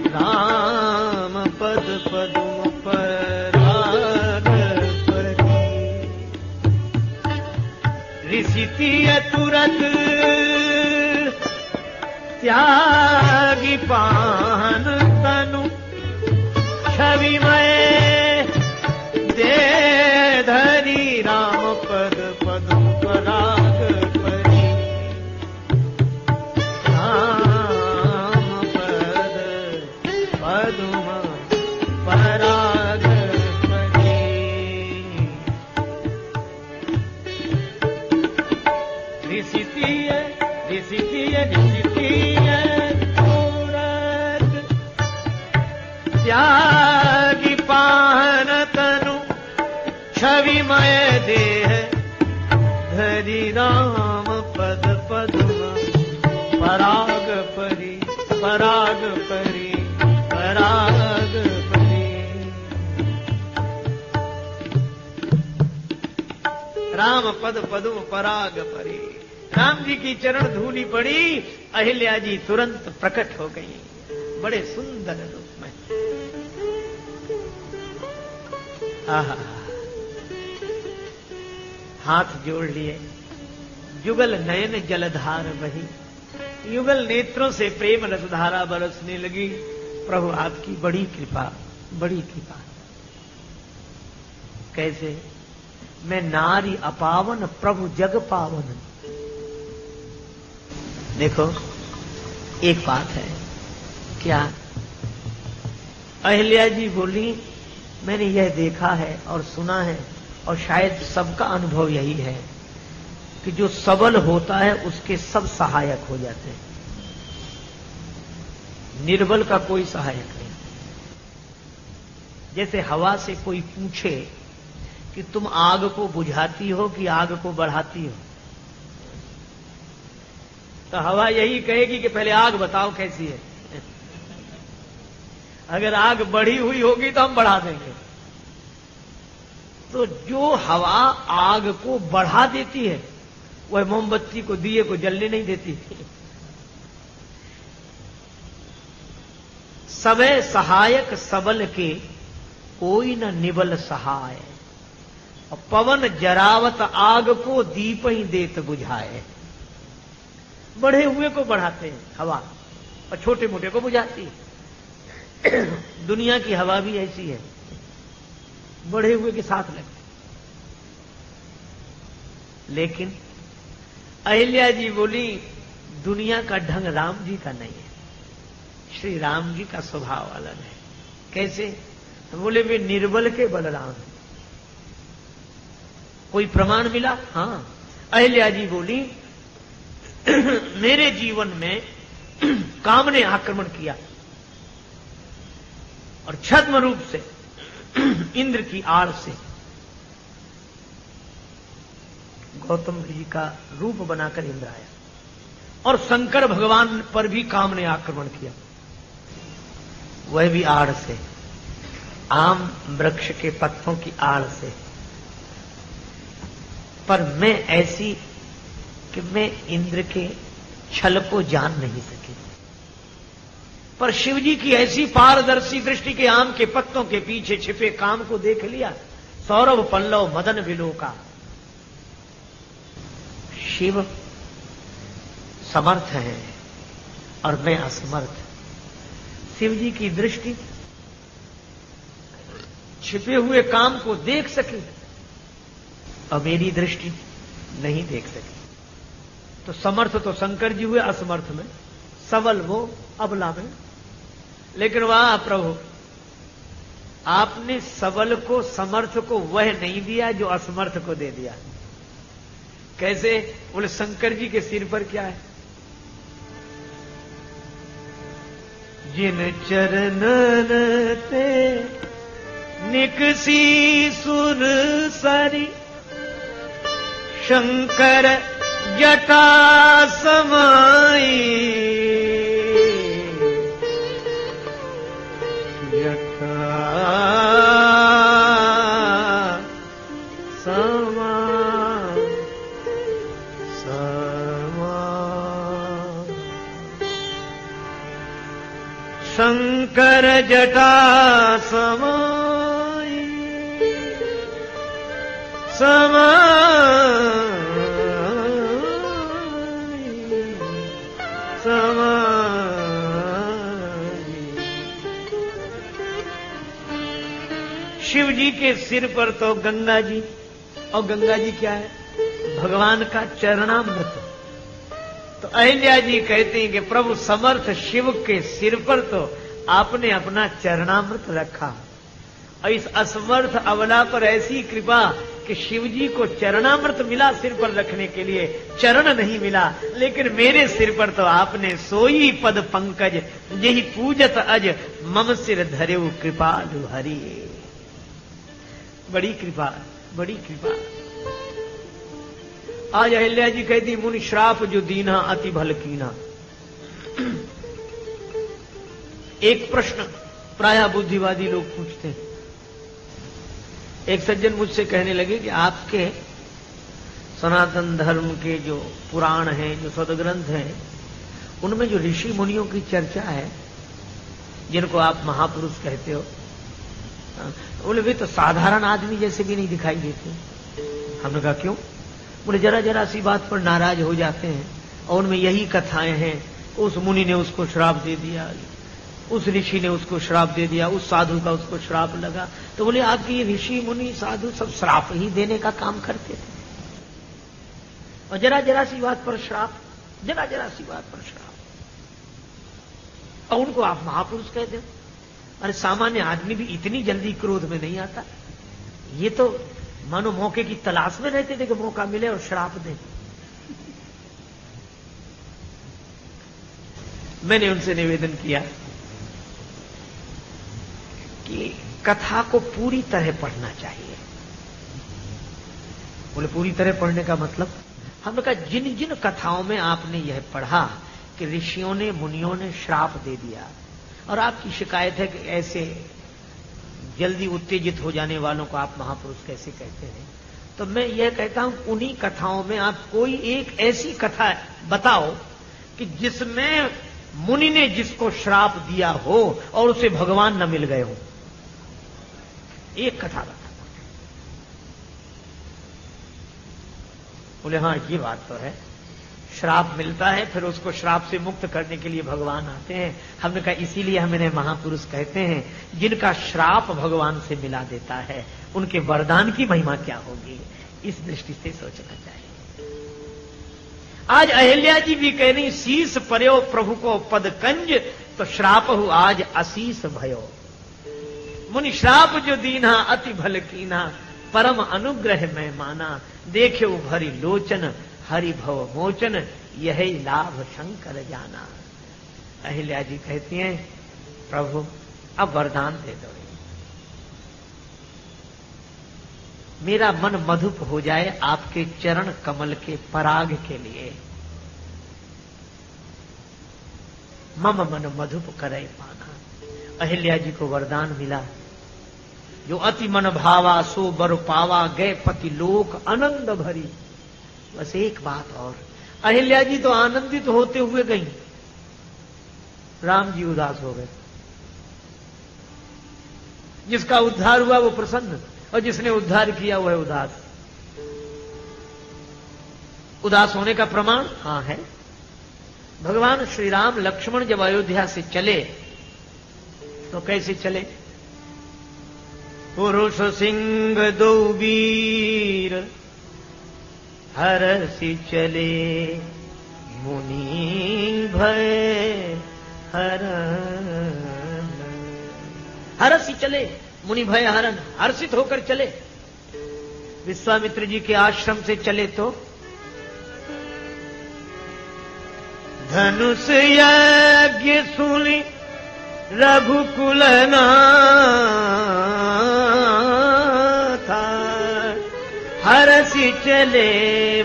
राम पद पदुम पराग परी, ऋषि तुरत त्यागी पान तनु, छविमय दे धरी, राम पद पदुम पराग परी, राम पद पदुम पराग परी। ऋषितीय त्यागी पान तनु, छविमय देह धरि राम पद पद्म पराग परी पराग परी पराग परी। राम पद पद्म पराग परी। राम जी की चरण धूली पड़ी, अहिल्या जी तुरंत प्रकट हो गई बड़े सुंदर रूप में। आहा, हाथ जोड़ लिए, जुगल नयन जलधार बही, युगल नेत्रों से प्रेम रसधारा बरसने लगी। प्रभु आपकी बड़ी कृपा, बड़ी कृपा। कैसे? मैं नारी अपावन प्रभु जग पावन। देखो एक बात है, क्या? अहिल्या जी बोली, मैंने यह देखा है और सुना है और शायद सबका अनुभव यही है कि जो सबल होता है उसके सब सहायक हो जाते हैं, निर्बल का कोई सहायक नहीं। जैसे हवा से कोई पूछे कि तुम आग को बुझाती हो कि आग को बढ़ाती हो, तो हवा यही कहेगी कि पहले आग बताओ कैसी है। अगर आग बढ़ी हुई होगी तो हम बढ़ा देंगे। तो जो हवा आग को बढ़ा देती है वह मोमबत्ती को, दिए को जलने नहीं देती। सबे सहायक सबल के, कोई न निबल सहाय। और पवन जरावत आग को, दीप ही देत बुझाए। बढ़े हुए को बढ़ाते हैं हवा और छोटे मोटे को बुझाती है। दुनिया की हवा भी ऐसी है, बढ़े हुए के साथ लगते। लेकिन अहिल्या जी बोली, दुनिया का ढंग राम जी का नहीं है, श्री राम जी का स्वभाव अलग है। कैसे? तो बोले वे निर्बल के बलराम हैं। कोई प्रमाण मिला? हां। अहिल्या जी बोली, मेरे जीवन में काम ने आक्रमण किया और छद्म रूप से इंद्र की आड़ से गौतम जी का रूप बनाकर इंद्र आया और शंकर भगवान पर भी काम ने आक्रमण किया, वह भी आड़ से, आम वृक्ष के पत्तों की आड़ से। पर मैं ऐसी कि मैं इंद्र के छल को जान नहीं सकी। पर शिव जी की ऐसी पारदर्शी दृष्टि के आम के पत्तों के पीछे छिपे काम को देख लिया। सौरभ पल्लव मदन विलोका। शिव समर्थ है और मैं असमर्थ। शिव जी की दृष्टि छिपे हुए काम को देख सकी और मेरी दृष्टि नहीं देख सकी। तो समर्थ तो शंकर जी हुए असमर्थ में, सबल वो अबला में। लेकिन वाह प्रभु, आपने सबल को, समर्थ को वह नहीं दिया जो असमर्थ को दे दिया। कैसे? बोले शंकर जी के सिर पर क्या है? जिन चरणन ते निकसी सुर सरी, शंकर जटा समाई। जटा समा शंकर जटा समाई। शिव जी के सिर पर तो गंगा जी, और गंगा जी क्या है? भगवान का चरणामृत। तो अहिल्या जी कहती हैं कि प्रभु समर्थ शिव के सिर पर तो आपने अपना चरणामृत रखा, और इस असमर्थ अबला पर ऐसी कृपा कि शिव जी को चरणामृत मिला सिर पर रखने के लिए, चरण नहीं मिला। लेकिन मेरे सिर पर तो आपने सोई पद पंकज, यही पूजत अज मम सिर धरेउ कृपालु हरि। बड़ी कृपा, बड़ी कृपा। आज अहिल्या जी कहती मुनि श्राप जो दीना अति भल कीना। एक प्रश्न प्रायः बुद्धिवादी लोग पूछते हैं। एक सज्जन मुझसे कहने लगे कि आपके सनातन धर्म के जो पुराण हैं, जो सदग्रंथ हैं, उनमें जो ऋषि मुनियों की चर्चा है, जिनको आप महापुरुष कहते हो, बोले वे तो साधारण आदमी जैसे भी नहीं दिखाई देते। हमने कहा क्यों? बोले जरा जरा सी बात पर नाराज हो जाते हैं और उनमें यही कथाएं हैं, उस मुनि ने उसको श्राप दे दिया, उस ऋषि ने उसको श्राप दे दिया, उस साधु का उसको श्राप लगा। तो बोले आपके ये ऋषि मुनि साधु सब श्राप ही देने का काम करते थे, और जरा जरा सी बात पर श्राप, जरा जरा सी बात पर श्राप, और उनको आप महापुरुष कहते हो। अरे सामान्य आदमी भी इतनी जल्दी क्रोध में नहीं आता। ये तो मानो मौके की तलाश में रहते थे कि मौका मिले और श्राप दे। मैंने उनसे निवेदन किया कि कथा को पूरी तरह पढ़ना चाहिए। बोले पूरी तरह पढ़ने का मतलब? हमने कहा जिन जिन कथाओं में आपने यह पढ़ा कि ऋषियों ने मुनियों ने श्राप दे दिया, और आपकी शिकायत है कि ऐसे जल्दी उत्तेजित हो जाने वालों को आप महापुरुष कैसे कहते हैं, तो मैं यह कहता हूं उन्हीं कथाओं में आप कोई एक ऐसी कथा बताओ कि जिसमें मुनि ने जिसको श्राप दिया हो और उसे भगवान न मिल गए हो। एक कथा बता। बोले हाँ ये बात तो है, श्राप मिलता है, फिर उसको श्राप से मुक्त करने के लिए भगवान आते हैं। हमने कहा इसीलिए हम इन्हें महापुरुष कहते हैं। जिनका श्राप भगवान से मिला देता है, उनके वरदान की महिमा क्या होगी, इस दृष्टि से सोचना चाहिए। आज अहिल्या जी भी कह रही शीस पर्यो प्रभु को पद कंज, तो श्राप हु आज अशीस भयो। मुनि श्राप जो दीना अति भल कीना, परम अनुग्रह में माना, देखे भरी लोचन हरि भव मोचन, यही लाभ शंकर जाना। अहिल्या जी कहती हैं प्रभु अब वरदान दे दो, मेरा मन मधुप हो जाए आपके चरण कमल के पराग के लिए। मम मन मधुप करे पाना। अहिल्या जी को वरदान मिला, जो अति मन भावा सो बर पावा, गए पति लोक आनंद भरी। बस एक बात और, अहिल्या जी तो आनंदित होते हुए गई, राम जी उदास हो गए। जिसका उद्धार हुआ वो प्रसन्न, और जिसने उद्धार किया वह उदास। उदास होने का प्रमाण हाँ है, भगवान श्री राम लक्ष्मण जब अयोध्या से चले तो कैसे चले? पुरुष सिंह दो वीर हरसि चले, मुनि भय हरन। हरसि चले, मुनि भय हरन, हर्षित होकर चले। विश्वामित्र जी के आश्रम से चले तो धनुष यज्ञ सुनि रघुकुल नाथा, हरसि चले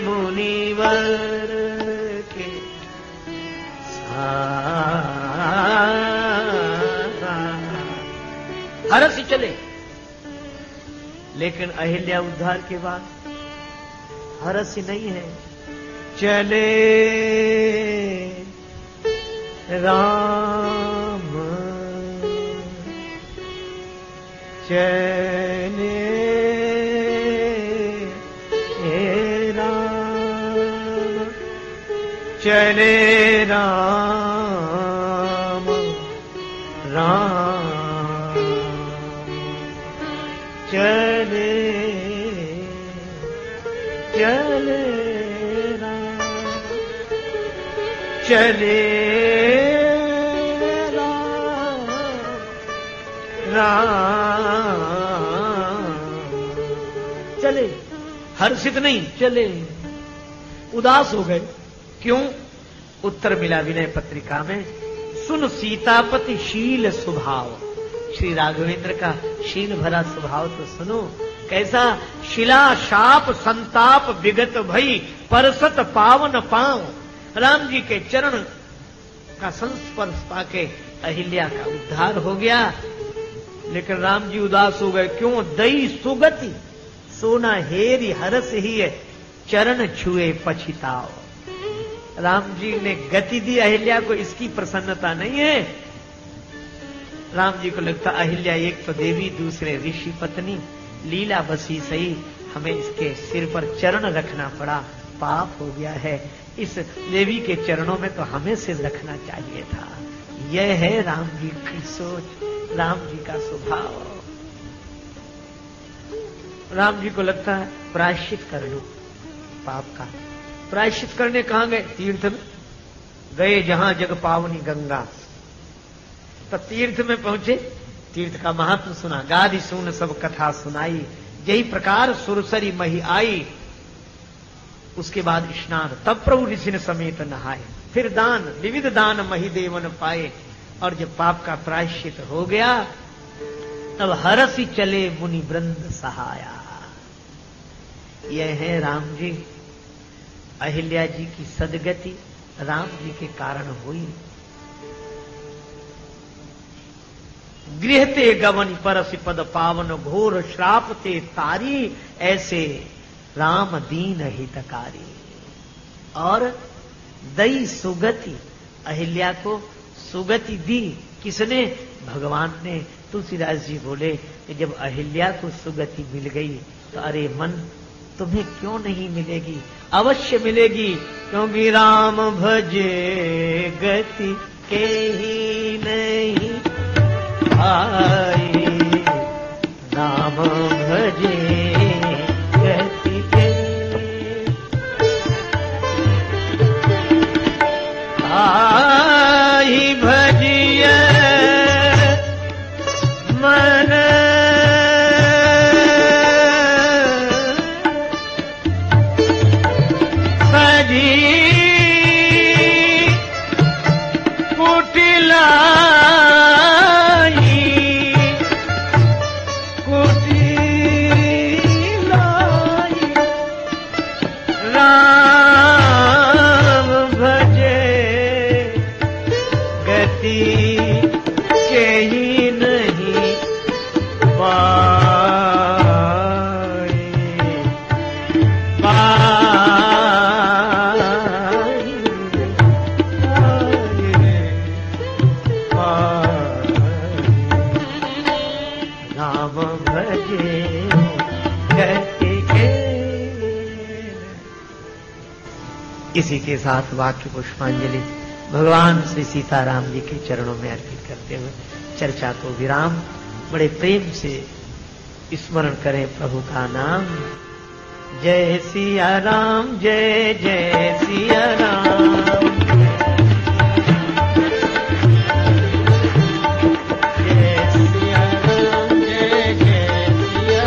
मुनिवर के हरसि चले। लेकिन अहिल्या उद्धार के बाद हरसि नहीं है, चले राम चले राम, चले राम राम चले चले राम चले राम राम चले। हर्षित नहीं, चले। उदास हो गए, क्यों? उत्तर मिला विनय पत्रिका में, सुन सीतापति शील स्वभाव। श्री राघवेंद्र का शील भरा स्वभाव तो सुनो, कैसा? शिला शाप संताप विगत भई, परसत पावन पांव। राम जी के चरण का संस्पर्श पाके अहिल्या का उद्धार हो गया। लेकिन राम जी उदास हो गए। क्यों? दई सुगति सोना हेरी हरस ही है, चरण छुए पछिताओ। राम जी ने गति दी अहिल्या को, इसकी प्रसन्नता नहीं है। राम जी को लगता अहिल्या एक तो देवी, दूसरे ऋषि पत्नी, लीला बसी सही, हमें इसके सिर पर चरण रखना पड़ा, पाप हो गया है। इस देवी के चरणों में तो हमें सिर रखना चाहिए था। यह है राम जी की सोच, राम जी का स्वभाव। राम जी को लगता है प्रायश्चित कर लो पाप का। प्रायश्चित करने कहां गए? तीर्थ में गए, जहां जग पावनी गंगा। तो तीर्थ में पहुंचे, तीर्थ का महत्व सुना, गादी सुन सब कथा सुनाई, यही प्रकार सुरसरी मही आई। उसके बाद स्नान, तब प्रभु ऋषि ने समेत नहाए, फिर दान, विविध दान मही देवन पाए। और जब पाप का प्रायश्चित हो गया तब हरसी चले मुनि वृंद सहाया। यह है राम जी। अहिल्या जी की सदगति राम जी के कारण हुई। गृहते गवन परसि पद पावन, घोर श्राप ते तारी, ऐसे राम दीन हितकारी। और दई सुगति, अहिल्या को सुगति दी। किसने? भगवान ने। तुलसीदास जी बोले कि जब अहिल्या को सुगति मिल गई तो अरे मन, तुम्हें क्यों नहीं मिलेगी? अवश्य मिलेगी, क्योंकि राम भजे गति के ही नहीं भाई, राम भजे गति के आई, भजिय मन सजी कुटिलाई, राम भजे गति के ही नहीं राम भजे गति के। इसी के साथ वाक्य पुष्पांजलि भगवान श्री सीताराम जी के चरणों में अर्पित करते हुए चर्चा को विराम। बड़े प्रेम से स्मरण करें प्रभु का नाम। जय सिया राम, जय जय सिया राम। जय सिया राम, जय सिया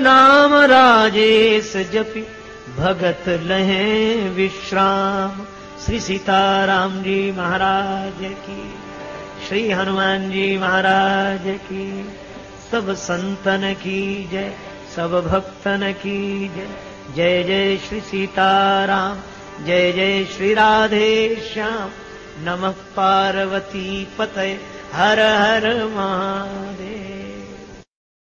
नाम राजेश जपि भगत लहे विश्राम। श्री सीताराम जी महाराज की, श्री हनुमान जी महाराज की, सब संतन की जय, सब भक्तन की जय। जय जय श्री सीताराम, जय जय श्री राधे श्याम। नमः पार्वती पतये, हर हर महादेव।